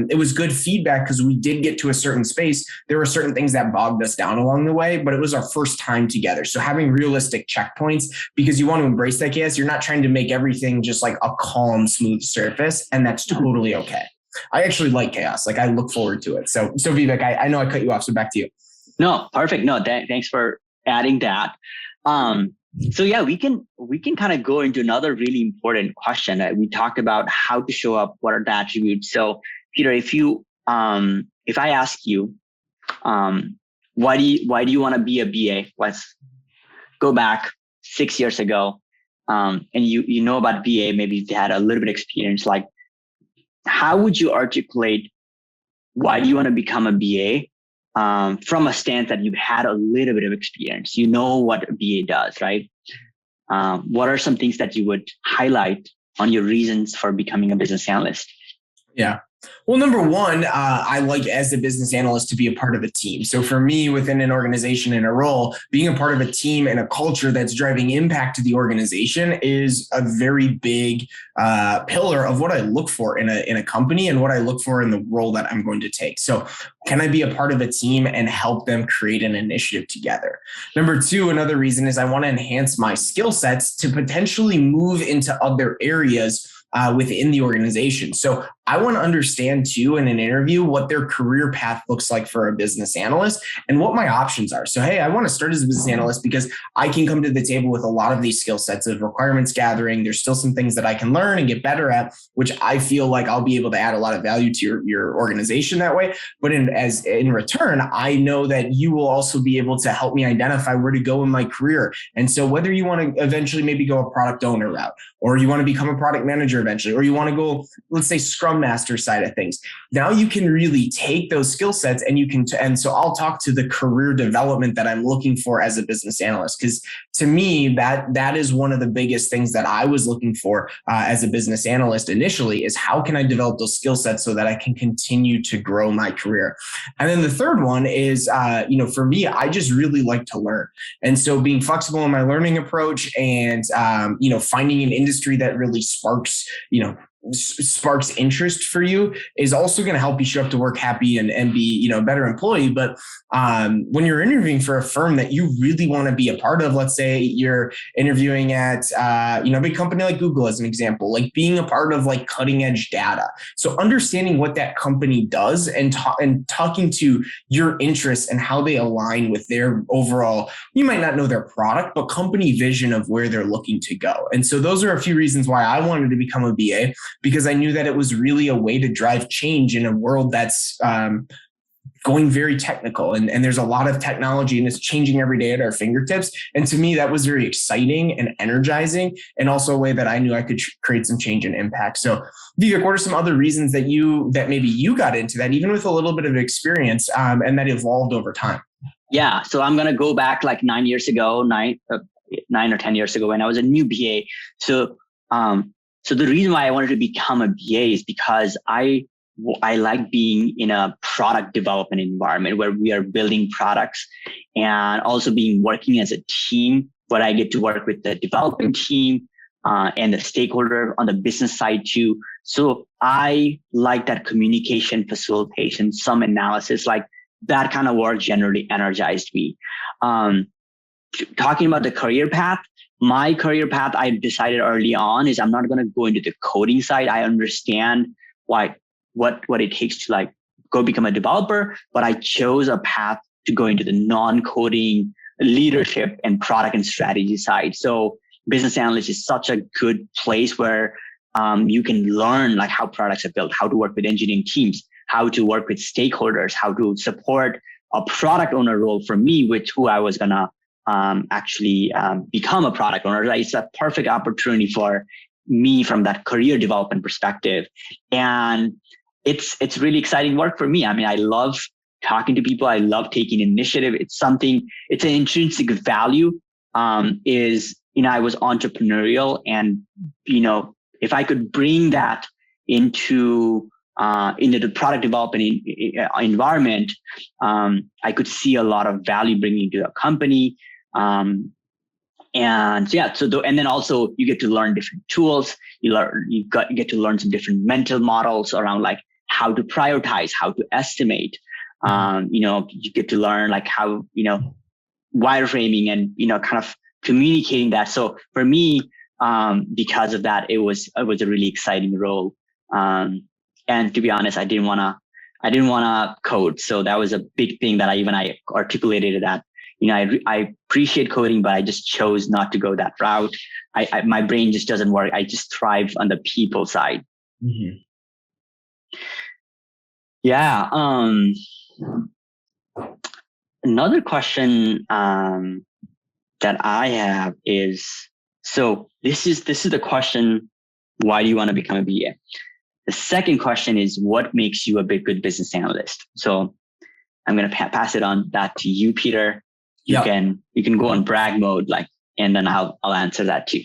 it was good feedback because we did get to a certain space. There were certain things that bogged us down along the way, but it was our first time together. So having realistic checkpoints, because you want to embrace that chaos. You're not trying to make everything just like a calm, smooth surface. And that's totally okay. I actually like chaos. Like I look forward to it. So Vivek, I know I cut you off. So back to you. No, perfect. No, thanks for adding that. So yeah, we can kind of go into another really important question. We talked about how to show up, what are the attributes. So Peter, if I ask you, why do you want to be a BA? Let's go back 6 years ago, and you know about BA. Maybe you've had a little bit of experience. Like, how would you articulate why do you want to become a BA? From a stance that you've had a little bit of experience, you know what a BA does, right? What are some things that you would highlight on your reasons for becoming a business analyst? Yeah. Well, number one, I like as a business analyst to be a part of a team. So for me, within an organization in a role, being a part of a team and a culture that's driving impact to the organization is a very big pillar of what I look for in a company and what I look for in the role that I'm going to take. So can I be a part of a team and help them create an initiative together? Number two, another reason is I want to enhance my skill sets to potentially move into other areas within the organization. So I want to understand too in an interview what their career path looks like for a business analyst and what my options are. So, hey, I want to start as a business analyst because I can come to the table with a lot of these skill sets of requirements gathering. There's still some things that I can learn and get better at, which I feel like I'll be able to add a lot of value to your organization that way. But in return, I know that you will also be able to help me identify where to go in my career. And so whether you want to eventually maybe go a product owner route, or you want to become a product manager eventually, or you want to go, let's say, Scrum Master side of things. Now you can really take those skill sets and so I'll talk to the career development that I'm looking for as a business analyst. Because to me, that is one of the biggest things that I was looking for as a business analyst initially is how can I develop those skill sets so that I can continue to grow my career? And then the third one is, for me, I just really like to learn. And so being flexible in my learning approach and, finding an industry that really sparks interest for you is also going to help you show up to work happy and be, a better employee. But when you're interviewing for a firm that you really want to be a part of, let's say you're interviewing at, a big company like Google as an example, like being a part of like cutting edge data. So understanding what that company does and talking to your interests and how they align with their overall, you might not know their product, but company vision of where they're looking to go. And so those are a few reasons why I wanted to become a BA, because I knew that it was really a way to drive change in a world that's going very technical and there's a lot of technology and it's changing every day at our fingertips. And to me, that was very exciting and energizing and also a way that I knew I could create some change and impact. So Vivek, what are some other reasons that maybe you got into that, even with a little bit of experience and that evolved over time? Yeah. So I'm going to go back like 9 or 10 years ago when I was a new BA. So the reason why I wanted to become a BA is because I like being in a product development environment where we are building products and also working as a team where I get to work with the developing team and the stakeholder on the business side too. So I like that communication, facilitation, some analysis, like that kind of work generally energized me. Talking about the career path, my career path, I decided early on is I'm not going to go into the coding side. I understand what it takes to like go become a developer, but I chose a path to go into the non-coding leadership and product and strategy side. So business analyst is such a good place where you can learn like how products are built, how to work with engineering teams, how to work with stakeholders, how to support a product owner role for me, which who I was gonna actually become a product owner. Right? It's a perfect opportunity for me from that career development perspective. And it's really exciting work for me. I mean, I love talking to people. I love taking initiative. It's an intrinsic value is, I was entrepreneurial, and, if I could bring that into the product development environment, I could see a lot of value bringing to a company. And yeah, and then also you get to learn different tools. You get to learn some different mental models around like how to prioritize, how to estimate. You get to learn like how, wireframing and, kind of communicating that. So for me, because of that, it was a really exciting role. And to be honest, I didn't want to code. So that was a big thing that I articulated that, I appreciate coding, but I just chose not to go that route. My brain just doesn't work. I just thrive on the people side. Mm-hmm. Yeah. Another question that I have is, so this is the question, why do you want to become a BA? The second question is, what makes you a good business analyst? So I'm going to pass it on that to you, Peter. You can go on brag mode, and then I'll answer that too.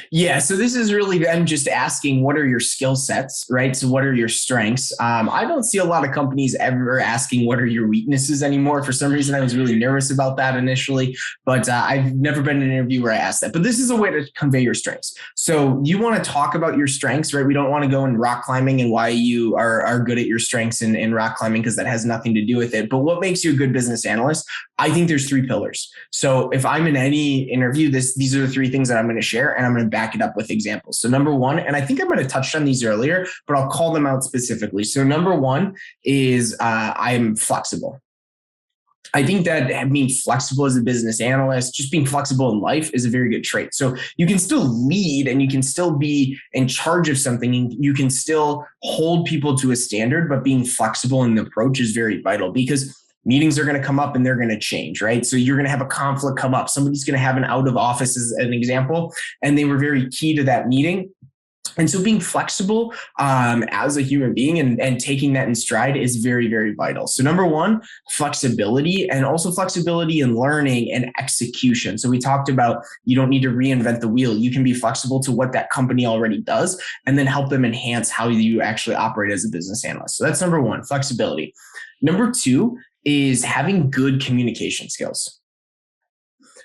Yeah. So this is really them just asking, what are your skill sets, right? So what are your strengths? I don't see a lot of companies ever asking, what are your weaknesses anymore? For some reason, I was really nervous about that initially, but I've never been in an interview where I asked that. But this is a way to convey your strengths. So you want to talk about your strengths, right? We don't want to go in rock climbing and why you are good at your strengths in rock climbing, because that has nothing to do with it. But what makes you a good business analyst? I think there's 3 pillars. So if I'm in any interview, these are the 3 things that I'm going to share, and I'm going to back it up with examples. So number 1, and I think I might have touched on these earlier, but I'll call them out specifically. So number 1 is I'm flexible. I think that being flexible as a business analyst, just being flexible in life, is a very good trait. So you can still lead and you can still be in charge of something and you can still hold people to a standard, but being flexible in the approach is very vital, because meetings are going to come up and they're going to change, right? So you're going to have a conflict come up. Somebody's going to have an out of office as an example, and they were very key to that meeting. And so being flexible as a human being and taking that in stride is very, very vital. So number 1, flexibility, and also flexibility in learning and execution. So we talked about you don't need to reinvent the wheel. You can be flexible to what that company already does and then help them enhance how you actually operate as a business analyst. So that's number 1, flexibility. Number 2 is having good communication skills.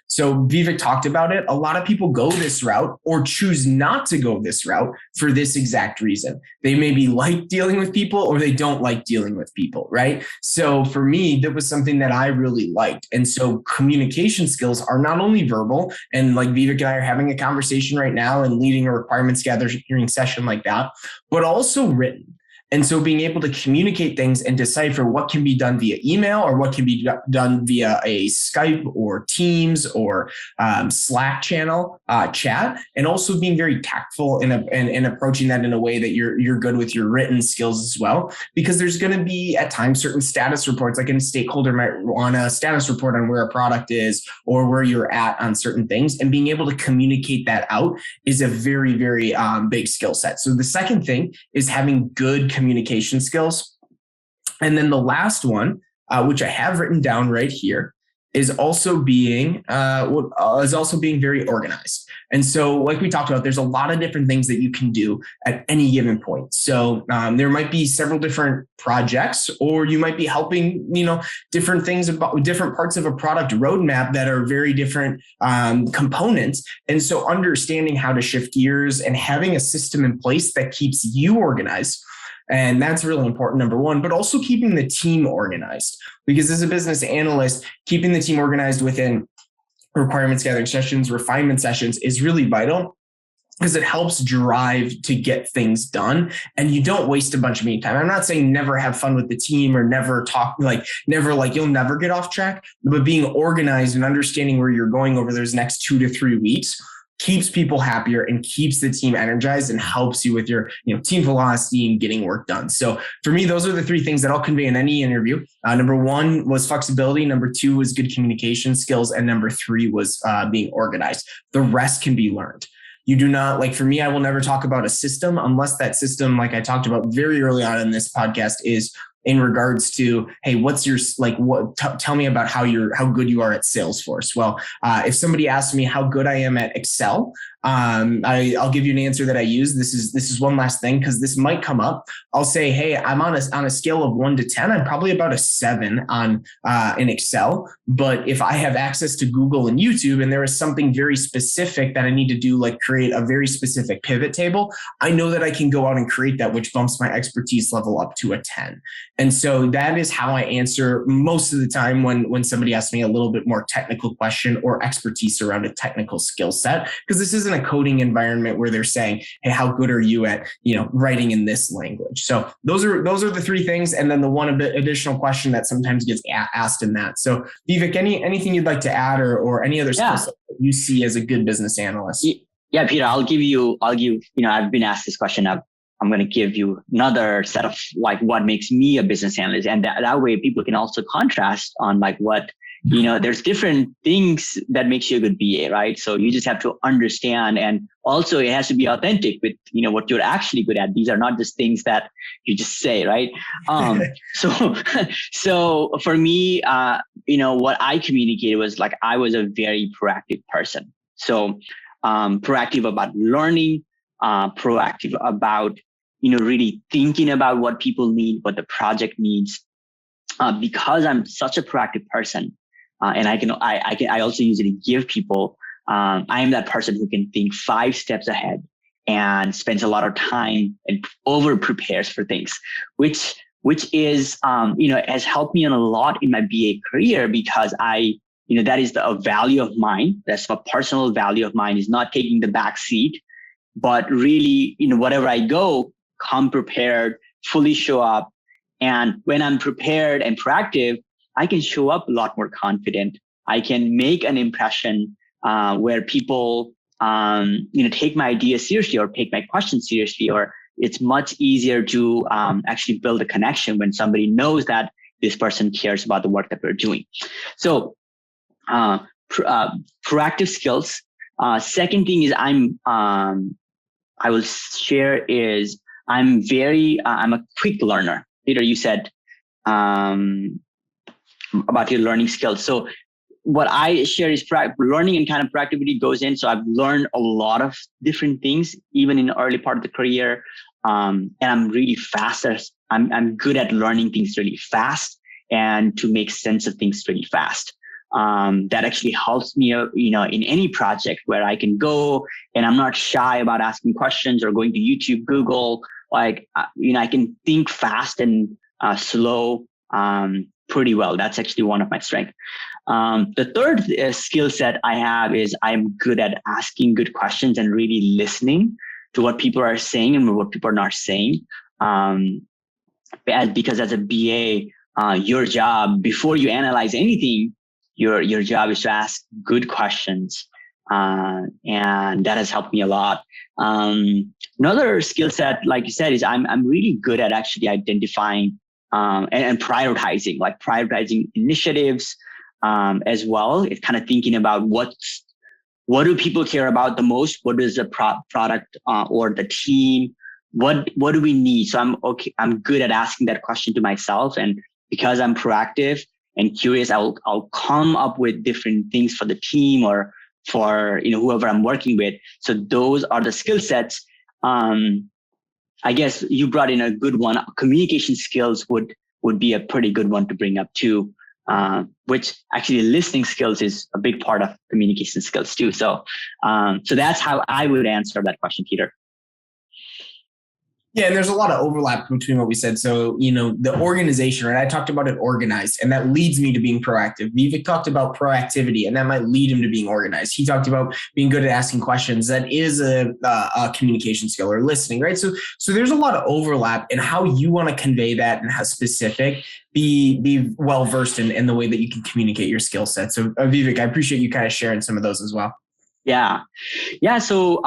So Vivek talked about it. A lot of people go this route or choose not to go this route for this exact reason. They maybe like dealing with people or they don't like dealing with people, right? So for me, that was something that I really liked. And so communication skills are not only verbal, and like Vivek and I are having a conversation right now and leading a requirements gathering session like that, but also written. And so being able to communicate things and decipher what can be done via email or what can be done via a Skype or Teams or Slack channel chat, and also being very tactful and approaching that in a way that you're good with your written skills as well. Because there's going to be at times certain status reports, like a stakeholder might want a status report on where a product is or where you're at on certain things. And being able to communicate that out is a very, very big skill set. So the second thing is having good communication skills. And then the last one, which I have written down right here, is also being very organized. And so like we talked about, there's a lot of different things that you can do at any given point. So there might be several different projects, or you might be helping, different things about different parts of a product roadmap that are very different components. And so understanding how to shift gears and having a system in place that keeps you organized. And that's really important, number 1, but also keeping the team organized, because as a business analyst, keeping the team organized within requirements gathering sessions, refinement sessions is really vital. because it helps drive to get things done and you don't waste a bunch of meeting time. I'm not saying never have fun with the team or never talk, you'll never get off track, but being organized and understanding where you're going over those next 2 to 3 weeks keeps people happier and keeps the team energized and helps you with your team velocity and getting work done. So for me, those are the 3 things that I'll convey in any interview. Number 1 was flexibility. Number 2 was good communication skills. And number 3 was being organized. The rest can be learned. You do not, for me, I will never talk about a system unless that system, like I talked about very early on in this podcast, is in regards to, hey, what's your, tell me about how good you are at Salesforce. Well, if somebody asks me how good I am at Excel, I'll give you an answer that I use. This is one last thing, because this might come up. I'll say, hey, I'm on a scale of 1 to 10. I'm probably about a 7 on in Excel. But if I have access to Google and YouTube, and there is something very specific that I need to do, like create a very specific pivot table, I know that I can go out and create that, which bumps my expertise level up to a 10. And so that is how I answer most of the time when somebody asks me a little bit more technical question or expertise around a technical skill set, because this isn't a coding environment where they're saying, hey, how good are you at, writing in this language? So those are the 3 things. And then the one additional question that sometimes gets asked in that. So Vivek, anything you'd like to add or any other skill set that you see as a good business analyst? Yeah, Peter, I've been asked this question. I'm going to give you another set of what makes me a business analyst. And that way people can also contrast on what, there's different things that makes you a good BA, right? So you just have to understand. And also it has to be authentic with, what you're actually good at. These are not just things that you just say, right? So for me, what I communicated was I was a very proactive person. So proactive about learning, proactive about really thinking about what people need, what the project needs. Because I'm such a proactive person, and I also usually give people. I am that person who can think 5 steps ahead and spends a lot of time and over prepares for things, which is has helped me a lot in my BA career, because that is a value of mine. That's a personal value of mine, is not taking the back seat, but really whatever I go, come prepared, fully show up. And when I'm prepared and proactive, I can show up a lot more confident. I can make an impression where people, take my ideas seriously or take my questions seriously, or it's much easier to actually build a connection when somebody knows that this person cares about the work that we're doing. So proactive skills. Second thing is I will share is I'm a quick learner. Peter, you said about your learning skills. So what I share is learning and kind of proactivity goes in. So I've learned a lot of different things, even in the early part of the career. And I'm really fast. I'm good at learning things really fast and to make sense of things really fast. That actually helps me, in any project where I can go and I'm not shy about asking questions or going to YouTube, Google, I can think fast and slow pretty well. That's actually one of my strengths. The third skill set I have is I'm good at asking good questions and really listening to what people are saying and what people are not saying. Because as a BA, your job, before you analyze anything, your job is to ask good questions. And that has helped me a lot. Another skill set, like you said, is I'm really good at actually identifying and prioritizing initiatives as well. It's kind of thinking about what do people care about the most? What is the product or the team? What do we need? So I'm good at asking that question to myself, and because I'm proactive and curious, I'll come up with different things for the team or for whoever I'm working with. So those are the skill sets. I guess you brought in a good one. Communication skills would be a pretty good one to bring up too. Which actually listening skills is a big part of communication skills too. So that's how I would answer that question, Peter. Yeah, and there's a lot of overlap between what we said. So, the organization, right? I talked about it organized, and that leads me to being proactive. Vivek talked about proactivity, and that might lead him to being organized. He talked about being good at asking questions. That is a communication skill, or listening, right? So there's a lot of overlap in how you want to convey that and how specific. Be well versed in the way that you can communicate your skill set. So, Vivek, I appreciate you kind of sharing some of those as well. Yeah. So,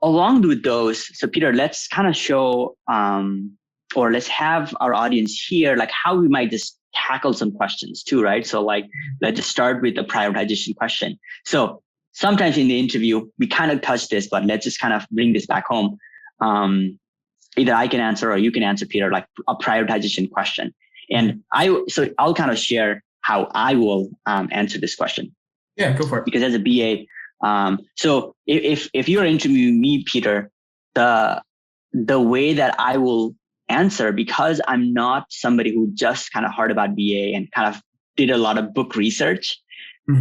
along with those, so Peter, let's kind of show, or let's have our audience hear like how we might just tackle some questions too, right? So like, let's just start with the prioritization question. So sometimes in the interview, we kind of touch this, but let's just kind of bring this back home. Either I can answer or you can answer, Peter, like a prioritization question. And I'll kind of share how I will answer this question. Yeah, go for it. Because as a BA, so if you're interviewing me, Peter, the way that I will answer, because I'm not somebody who just kind of heard about BA and kind of did a lot of book research,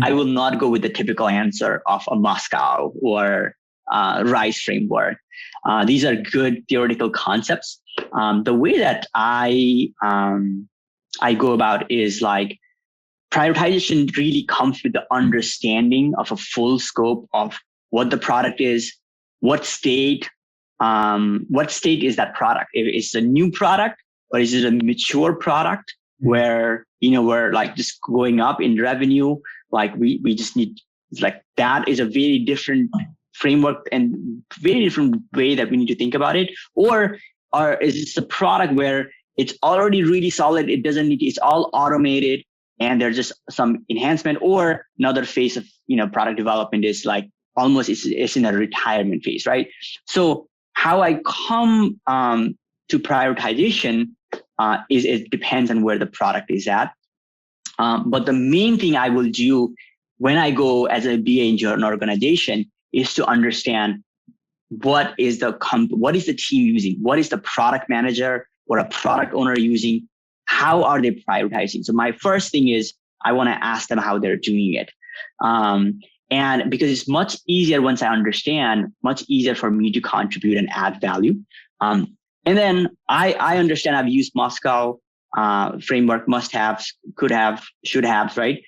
I will not go with the typical answer of a Moscow or RISE framework. These are good theoretical concepts. The way that I go about is like, prioritization really comes with the understanding of a full scope of what the product is, what state is that product. If it's a new product or is it a mature product where, we're like just going up in revenue, like we just need, like that is a very different framework and very different way that we need to think about it. Or is this a product where it's already really solid, it doesn't need, it's all automated, and there's just some enhancement. Or another phase of, product development is like almost it's in a retirement phase, right? So how I come to prioritization is it depends on where the product is at. But the main thing I will do when I go as a BA into an organization is to understand what is the team using, what is the product manager or a product owner using. How are they prioritizing? So my first thing is I want to ask them how they're doing it. And because it's much easier once I understand, much easier for me to contribute and add value. And then I understand I've used Moscow framework, must have, could have, should have, right?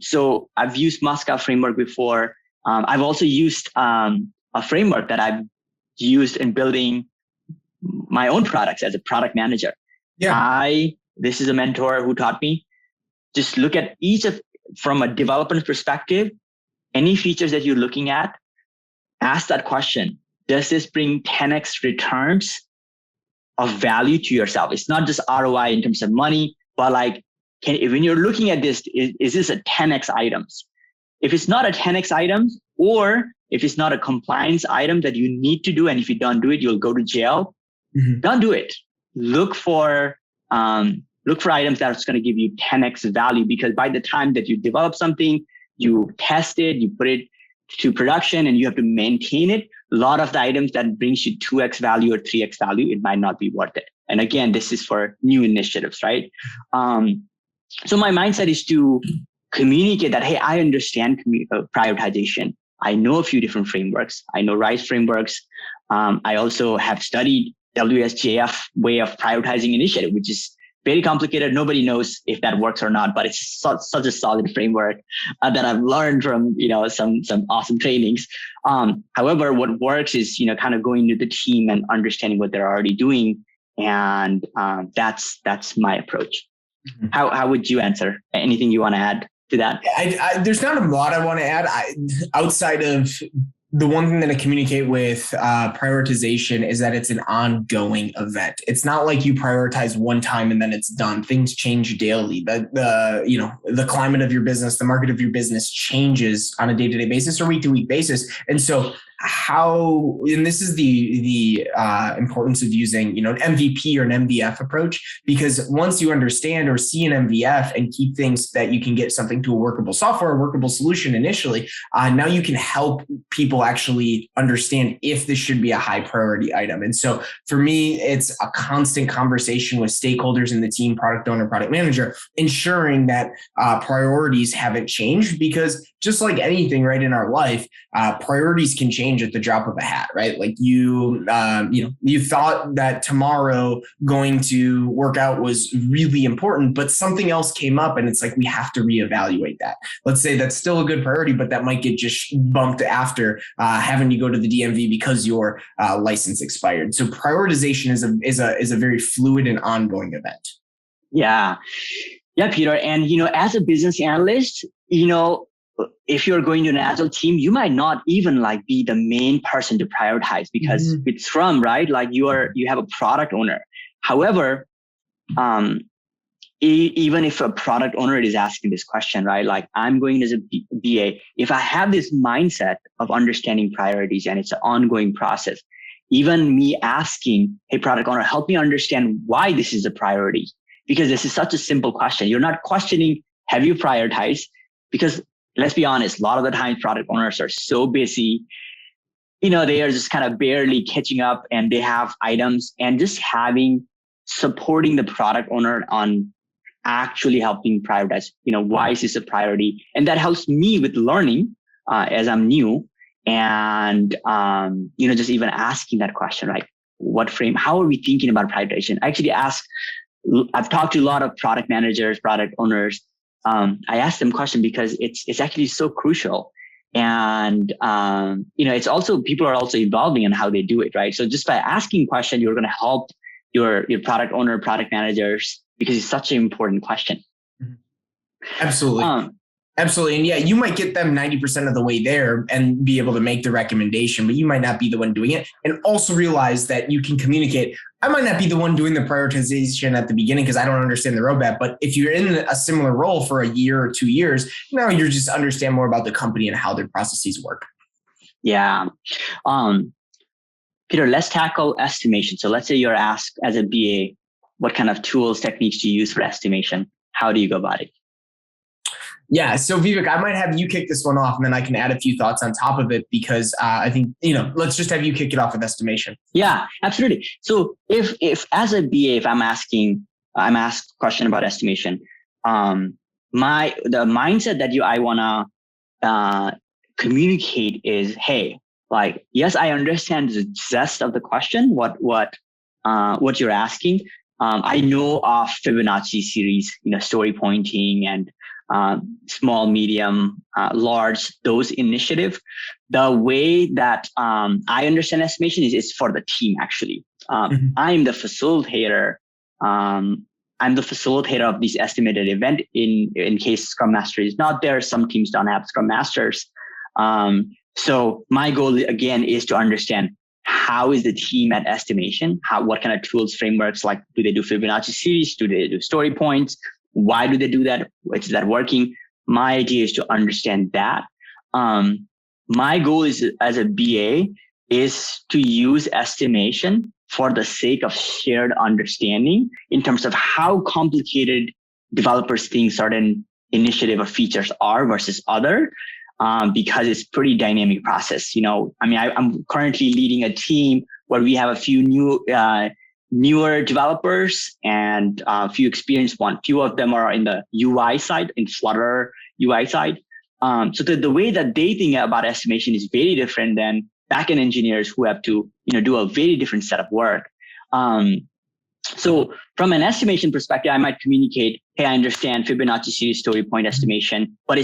So I've used Moscow framework before. I've also used a framework that I've used in building my own products as a product manager. Yeah. This is a mentor who taught me, just look at from a development perspective, any features that you're looking at, ask that question. Does this bring 10x returns of value to yourself? It's not just ROI in terms of money, but like, when you're looking at this, is this a 10x items? If it's not a 10x items, or if it's not a compliance item that you need to do, and if you don't do it, you'll go to jail. Don't do it. Look for items that's going to give you 10x value, because by the time that you develop something, you test it, you put it to production, and you have to maintain it. A lot of the items that brings you 2x value or 3x value, it might not be worth it. And again, this is for new initiatives, right? So my mindset is to communicate that, hey, I understand prioritization. I know a few different frameworks. I know RISE frameworks. I also have studied WSJF way of prioritizing initiative, which is very complicated. Nobody knows if that works or not, but it's such a solid framework that I've learned from, some awesome trainings. However, what works is, kind of going to the team and understanding what they're already doing. And that's my approach. How would you answer? Anything you want to add to that? There's not a lot I want to add outside of the one thing that I communicate with prioritization is that it's an ongoing event. It's not like you prioritize one time and then it's done. Things change daily. The climate of your business, the market of your business changes on a day-to-day basis or week-to-week basis. And so and this is the importance of using, an MVP or an MVF approach, because once you understand or see an MVF and keep things that you can get something to a workable software, a workable solution initially, now you can help people actually understand if this should be a high priority item. And so for me, it's a constant conversation with stakeholders in the team, product owner, product manager, ensuring that priorities haven't changed, because just like anything right in our life, priorities can change change at the drop of a hat, right? Like you thought that tomorrow going to work out was really important, but something else came up and it's like, we have to reevaluate that. Let's say that's still a good priority, but that might get just bumped after having to go to the DMV because your license expired. So prioritization is a very fluid and ongoing event. Yeah, Peter. And, as a business analyst, if you're going to an Agile team, you might not even be the main person to prioritize because with Scrum, right? You have a product owner. However, even if a product owner is asking this question, right? I'm going as a BA, if I have this mindset of understanding priorities and it's an ongoing process, even me asking, hey, product owner, help me understand why this is a priority. Because this is such a simple question. You're not questioning, have you prioritized? Because let's be honest, a lot of the time product owners are so busy, they are just kind of barely catching up and they have items, and just supporting the product owner on actually helping prioritize, why is this a priority? And that helps me with learning as I'm new. And, just even asking that question, right? What frame, how are we thinking about prioritization? I actually I've talked to a lot of product managers, product owners. I asked them question because it's actually so crucial. And, it's also, people are also evolving in how they do it, right? So just by asking question, you're going to help your product owner, product managers, because it's such an important question. Absolutely. Absolutely. And yeah, you might get them 90% of the way there and be able to make the recommendation, but you might not be the one doing it. And also realize that you can communicate. I might not be the one doing the prioritization at the beginning because I don't understand the roadmap. But if you're in a similar role for a year or 2 years, now you just understand more about the company and how their processes work. Yeah. Peter, let's tackle estimation. So let's say you're asked as a BA, what kind of tools, techniques do you use for estimation? How do you go about it? Yeah. So Vivek, I might have you kick this one off and then I can add a few thoughts on top of it because I think, let's just have you kick it off with estimation. Yeah, absolutely. So if as a BA, if I'm asked a question about estimation, the mindset that I want to communicate is, hey, yes, I understand the gist of the question, what you're asking. I know of Fibonacci series, story pointing and small, medium, large, those initiative. The way that I understand estimation is for the team, actually. I'm the facilitator. I'm the facilitator of this estimated event in case Scrum Master is not there. Some teams don't have Scrum Masters. So my goal, again, is to understand how is the team at estimation? What kind of tools, frameworks, do they do Fibonacci series? Do they do story points? Why do they do that? Is that working? My idea is to understand that. My goal is as a BA is to use estimation for the sake of shared understanding in terms of how complicated developers think certain initiative or features are versus other. Because it's pretty dynamic process. I'm currently leading a team where we have a few newer developers and a few experienced one. Few of them are in the UI side, in Flutter UI side. So the way that they think about estimation is very different than backend engineers who have to, do a very different set of work. So from an estimation perspective, I might communicate, hey, I understand Fibonacci series story point estimation, but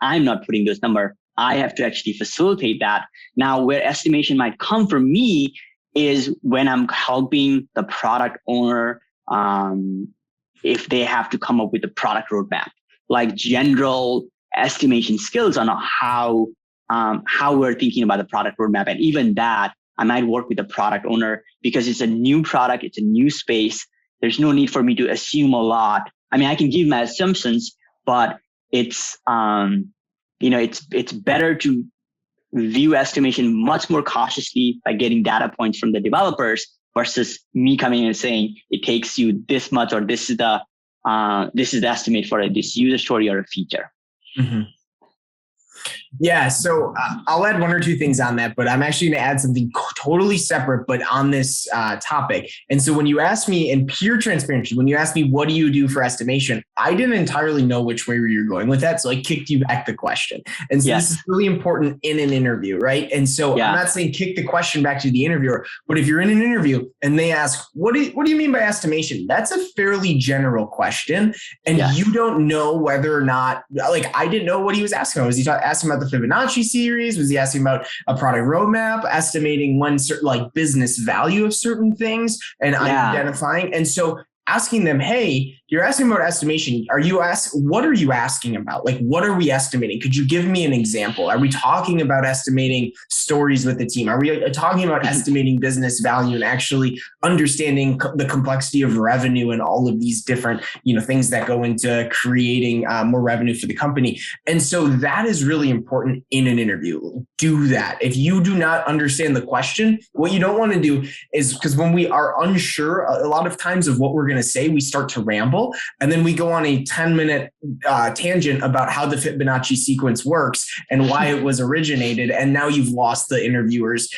I'm not putting those numbers. I have to actually facilitate that. Now, where estimation might come from me is when I'm helping the product owner, if they have to come up with a product roadmap, general estimation skills on how we're thinking about the product roadmap. And even that, I might work with the product owner because it's a new product, it's a new space. There's no need for me to assume a lot. I can give my assumptions, but it's better to view estimation much more cautiously by getting data points from the developers versus me coming in and saying it takes you this much, or this is the estimate for this user story or a feature. Mm-hmm. Yeah, so I'll add one or two things on that, but I'm actually going to add something totally separate, but on this topic. And so when you ask me in pure transparency, when you ask me, what do you do for estimation? I didn't entirely know which way you're going with that. So I kicked you back the question. And so this is really important in an interview, right? And so I'm not saying kick the question back to the interviewer, but if you're in an interview and they ask, what do you mean by estimation? That's a fairly general question. And you don't know whether or not, like, I didn't know what he was asking about. Was he asking about the Fibonacci series? Was he asking about a product roadmap, estimating one certain like business value of certain things and identifying? And so asking them, hey, you're asking about estimation. What are you asking about? Like, what are we estimating? Could you give me an example? Are we talking about estimating stories with the team? Are we talking about estimating business value and actually understanding the complexity of revenue and all of these different, things that go into creating more revenue for the company? And so that is really important in an interview. Do that. If you do not understand the question, what you don't want to do is, because when we are unsure a lot of times of what we're going to say, we start to ramble. And then we go on a 10-minute tangent about how the Fibonacci sequence works and why it was originated. And now you've lost the interviewers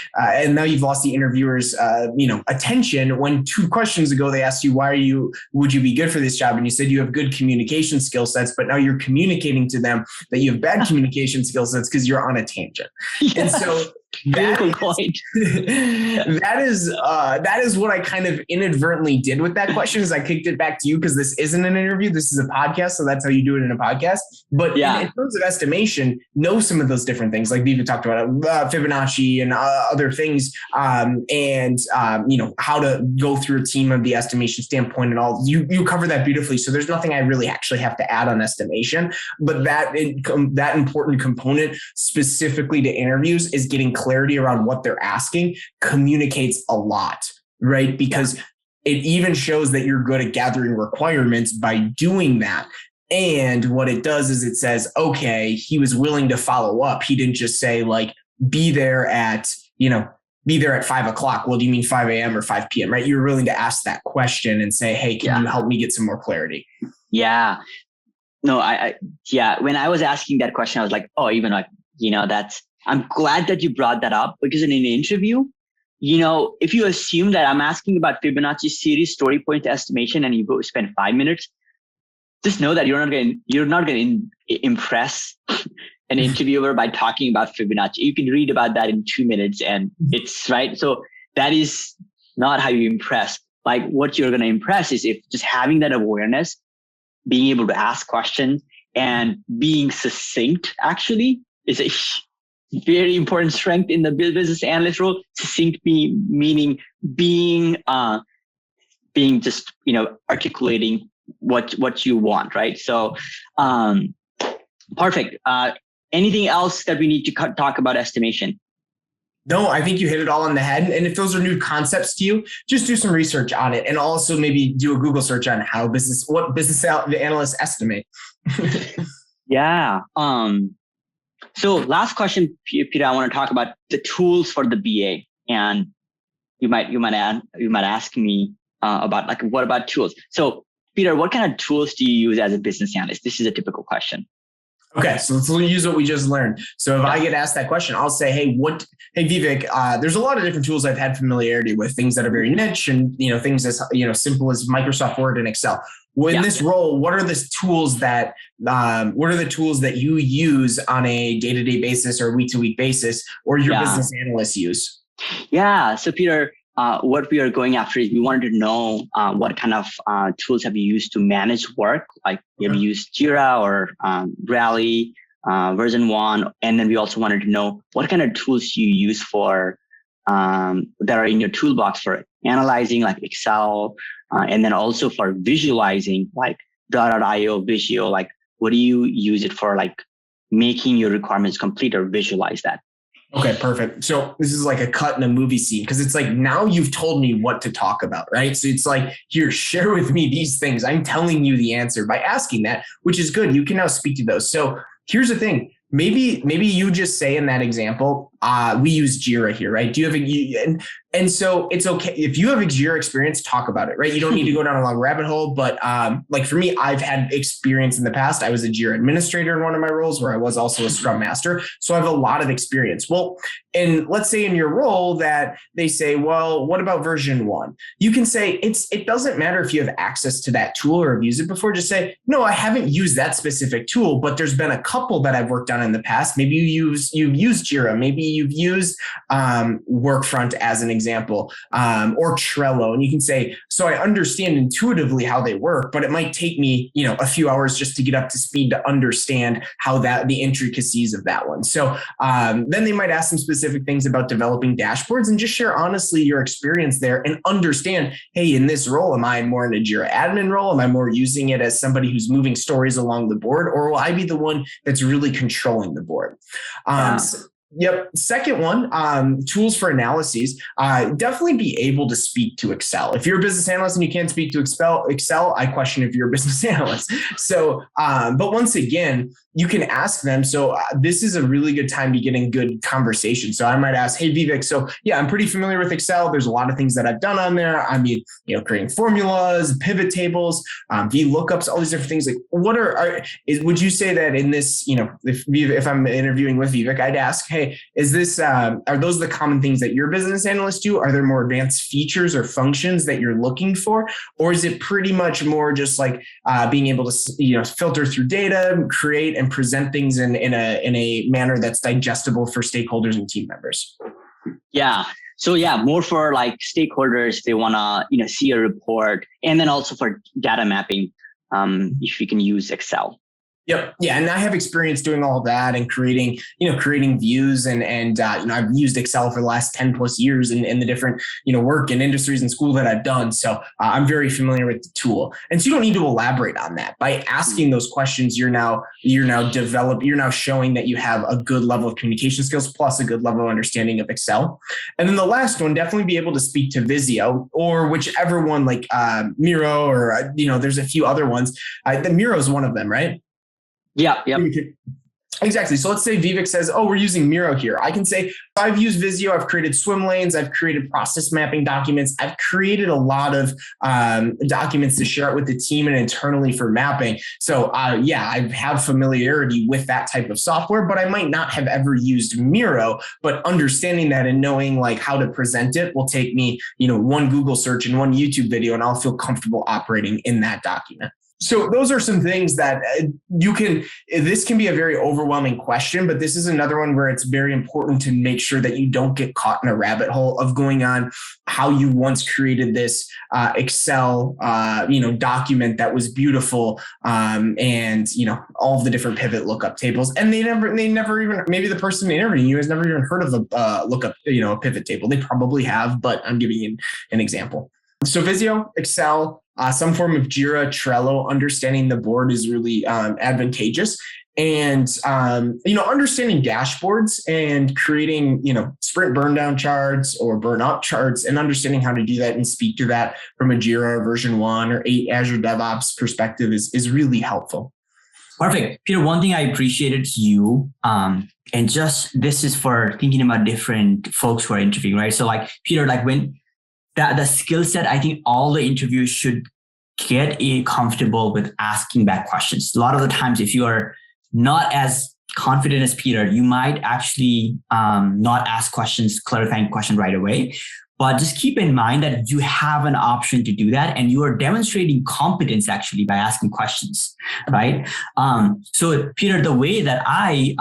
attention when 2 questions ago, they asked you, would you be good for this job? And you said you have good communication skill sets, but now you're communicating to them that you have bad communication skill sets because you're on a tangent. And so that is what I kind of inadvertently did with that question, is I kicked it back to you because this isn't an interview. This is a podcast. So that's how you do it in a podcast. But in terms of estimation, know some of those different things, like Viva talked about Fibonacci and other things, and how to go through a team of the estimation standpoint and all. You cover that beautifully. So there's nothing I really actually have to add on estimation. But that important component specifically to interviews is getting clarity around what they're asking communicates a lot, right? Because it even shows that you're good at gathering requirements by doing that. And what it does is it says, okay, he was willing to follow up. He didn't just say like, be there at 5 o'clock. Well, do you mean 5 a.m. or 5 p.m., right? You're willing to ask that question and say, hey, can you help me get some more clarity? Yeah. No, when I was asking that question, I was like, oh, even like, I'm glad that you brought that up, because in an interview, if you assume that I'm asking about Fibonacci series story point estimation and you go spend 5 minutes, just know that you're not going to impress an interviewer by talking about Fibonacci. You can read about that in 2 minutes and it's right. So that is not how you impress. Like, what you're going to impress is if just having that awareness, being able to ask questions and being succinct actually is a very important strength in the business analyst role. Succinct meaning being just, articulating what you want, right? So, perfect. Anything else that we need to talk about estimation? No, I think you hit it all on the head. And if those are new concepts to you, just do some research on it, and also maybe do a Google search on what business analysts estimate. Yeah. So last question, Peter, I want to talk about the tools for the BA, and you might ask me about like, what about tools? So Peter, what kind of tools do you use as a business analyst? This is a typical question. Okay, so let's use what we just learned. So if I get asked that question, I'll say, hey Vivek, there's a lot of different tools I've had familiarity with, things that are very niche and things as simple as Microsoft Word and Excel. In this role, what are the tools that you use on a day-to-day basis or week-to-week basis, or your business analysts use? Yeah. So Peter, what we are going after is we wanted to know what kind of tools have you used to manage work? Like, have you used Jira or Rally, version 1? And then we also wanted to know what kind of tools you use for that are in your toolbox for analyzing, like Excel, and then also for visualizing, like Draw.io, Visio. Like, what do you use it for, like making your requirements complete or visualize that? Okay, perfect. So this is like a cut in a movie scene, because it's like, now you've told me what to talk about, right? So it's like, here, share with me these things. I'm telling you the answer by asking that, which is good. You can now speak to those. So here's the thing. Maybe you just say in that example, we use Jira here, right? Do you have And so it's okay if you have Jira experience, talk about it, right? You don't need to go down a long rabbit hole, but like for me, I've had experience in the past. I was a Jira administrator in one of my roles where I was also a Scrum Master. So I have a lot of experience. Well, and let's say in your role that they say, well, what about version 1? You can say it doesn't matter if you have access to that tool or have used it before. Just say, no, I haven't used that specific tool, but there's been a couple that I've worked on in the past. Maybe you've used Jira, maybe you've used Workfront as an example, or Trello. And you can say, so I understand intuitively how they work, but it might take me, a few hours just to get up to speed to understand how the intricacies of that one. So then they might ask some specific things about developing dashboards, and just share honestly your experience there and understand, hey, in this role, am I more in a Jira admin role? Am I more using it as somebody who's moving stories along the board? Or will I be the one that's really controlling the board? Yep. Second one, tools for analyses. Definitely be able to speak to Excel. If you're a business analyst and you can't speak to Excel, I question if you're a business analyst. So, but once again, you can ask them. So this is a really good time to get in good conversation. So I might ask, hey, Vivek, so yeah, I'm pretty familiar with Excel. There's a lot of things that I've done on there. I mean, creating formulas, pivot tables, VLOOKUPs, all these different things. Like would you say that in this, if I'm interviewing with Vivek, I'd ask, hey, is this, are those the common things that your business analysts do? Are there more advanced features or functions that you're looking for? Or is it pretty much more just like being able to, filter through data, create and present things in a manner that's digestible for stakeholders and team members? Yeah. So yeah, more for like stakeholders, they want to, see a report, and then also for data mapping, if you can use Excel. Yep. Yeah. And I have experience doing all that and creating views and I've used Excel for the last 10 plus years in the different, work and industries and school that I've done. So I'm very familiar with the tool. And so you don't need to elaborate on that. By asking those questions, you're now showing that you have a good level of communication skills plus a good level of understanding of Excel. And then the last one, definitely be able to speak to Visio or whichever one, like Miro or, there's a few other ones. The Miro is one of them, right? Yeah. Exactly. So let's say Vivek says, oh, we're using Miro here. I can say, I've used Visio. I've created swim lanes. I've created process mapping documents. I've created a lot of documents to share it with the team and internally for mapping. So I have familiarity with that type of software, but I might not have ever used Miro. But understanding that and knowing like how to present it will take me, one Google search and one YouTube video, and I'll feel comfortable operating in that document. So those are some things that this can be a very overwhelming question, but this is another one where it's very important to make sure that you don't get caught in a rabbit hole of going on how you once created this Excel, document that was beautiful. And all of the different pivot lookup tables. And they never even, maybe the person interviewing you has never even heard of a lookup, a pivot table. They probably have, but I'm giving you an example. So Visio, Excel, some form of Jira, Trello, understanding the board is really advantageous. And, understanding dashboards and creating, sprint burn down charts or burn up charts and understanding how to do that and speak to that from a Jira version 1 or 8 Azure DevOps perspective is really helpful. Perfect. Peter, one thing I appreciated you, and just this is for thinking about different folks who are interviewing, right? So like Peter, like when the skill set, I think all the interviewers should get comfortable with asking back questions. A lot of the times, if you are not as confident as Peter, you might actually not ask clarifying question right away. But just keep in mind that you have an option to do that, and you are demonstrating competence actually by asking questions, right? So Peter, the way that I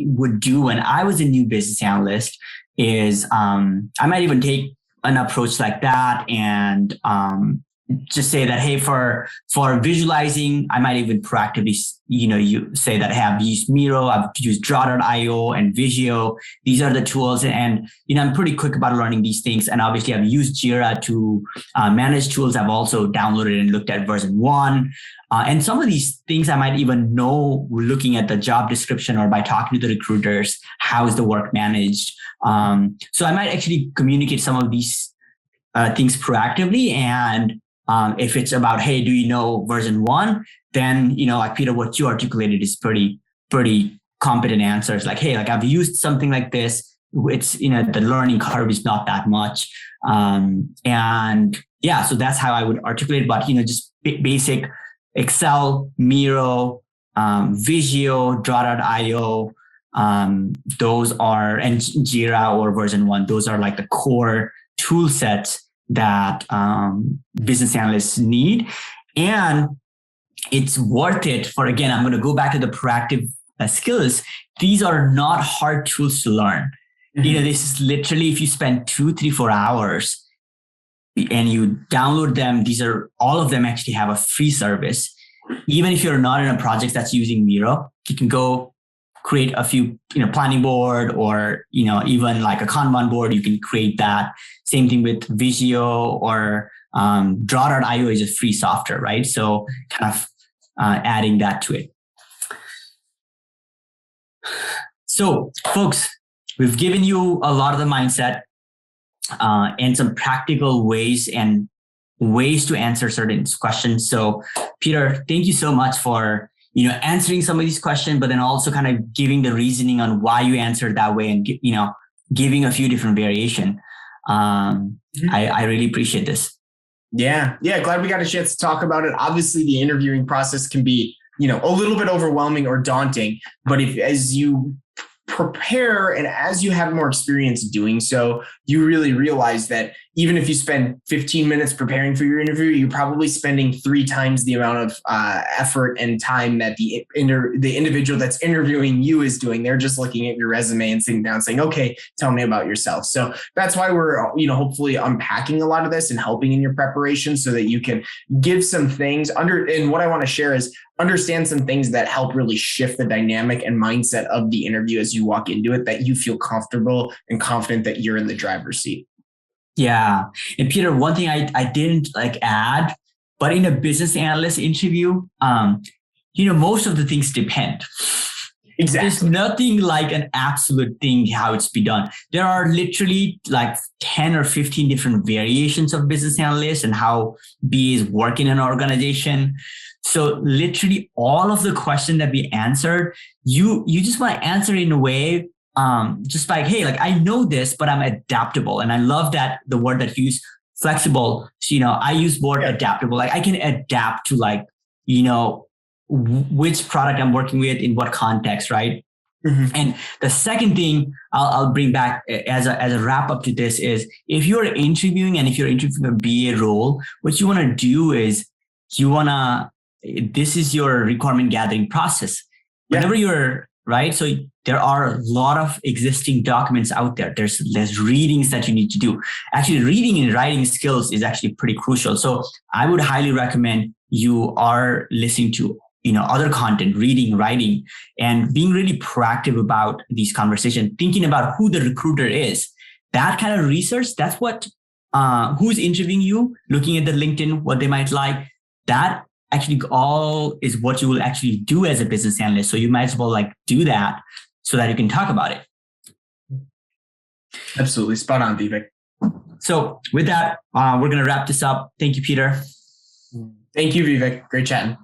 would do when I was a new business analyst is I might even take an approach like that and just say that, hey, for visualizing, I might even proactively, you say that I have used Miro, I've used Draw.io and Visio. These are the tools. And, I'm pretty quick about learning these things. And obviously I've used Jira to manage tools. I've also downloaded and looked at version 1. And some of these things I might even know looking at the job description or by talking to the recruiters, how is the work managed? So I might actually communicate some of these things proactively. And if it's about, hey, do you know version 1? Then, like Peter, what you articulated is pretty competent answers. Like, hey, like I've used something like this. it's, the learning curve is not that much. So that's how I would articulate, but, just basic Excel, Miro, Visio, Draw.io, those are, and Jira or version 1, those are like the core tool sets that business analysts need. And it's worth it for, again, I'm going to go back to the proactive skills. These are not hard tools to learn. Mm-hmm. This is literally, if you spend 2, 3, 4 hours and you download them, all of them actually have a free service. Even if you're not in a project that's using Miro, you can go create a few, planning board or, even like a Kanban board, you can create that. Same thing with Visio or Draw.io is a free software, right? So kind of adding that to it. So folks, we've given you a lot of the mindset and some practical ways to answer certain questions. So Peter, thank you so much for answering some of these questions, but then also kind of giving the reasoning on why you answered that way and giving a few different variation. I really appreciate this. Yeah. Glad we got a chance to talk about it. Obviously, the interviewing process can be a little bit overwhelming or daunting, but as you prepare and as you have more experience doing so, you really realize that even if you spend 15 minutes preparing for your interview, you're probably spending 3 times the amount of effort and time that the individual that's interviewing you is doing. They're just looking at your resume and sitting down saying, okay, tell me about yourself. So that's why we're, hopefully unpacking a lot of this and helping in your preparation so that you can give some things and what I want to share is understand some things that help really shift the dynamic and mindset of the interview as you walk into it, that you feel comfortable and confident that you're in the driver's seat. Yeah. And Peter, one thing I didn't add, but in a business analyst interview, most of the things depend. Exactly. There's nothing like an absolute thing how it's be done. There are literally 10 or 15 different variations of business analyst and how BAs work in an organization. So literally all of the questions that we answered, you just want to answer in a way, just hey, I know this, but I'm adaptable. And I love that the word that you use, flexible. So, I use word adaptable. I can adapt to which product I'm working with in what context, right? Mm-hmm. And the second thing I'll bring back as a wrap up to this is if you're interviewing and if you're interviewing a BA role, what you want to do is this is your requirement gathering process. Whenever you're right. So there are a lot of existing documents out there. There's readings that you need to do. Actually, reading and writing skills is actually pretty crucial. So I would highly recommend you are listening to other content, reading, writing, and being really proactive about these conversations, thinking about who the recruiter is. That kind of research, that's what who's interviewing you, looking at the LinkedIn, what they might like. That actually all is what you will actually do as a business analyst. So you might as well do that so that you can talk about it. Absolutely. Spot on, Vivek. So with that, we're going to wrap this up. Thank you, Peter. Thank you, Vivek. Great chatting.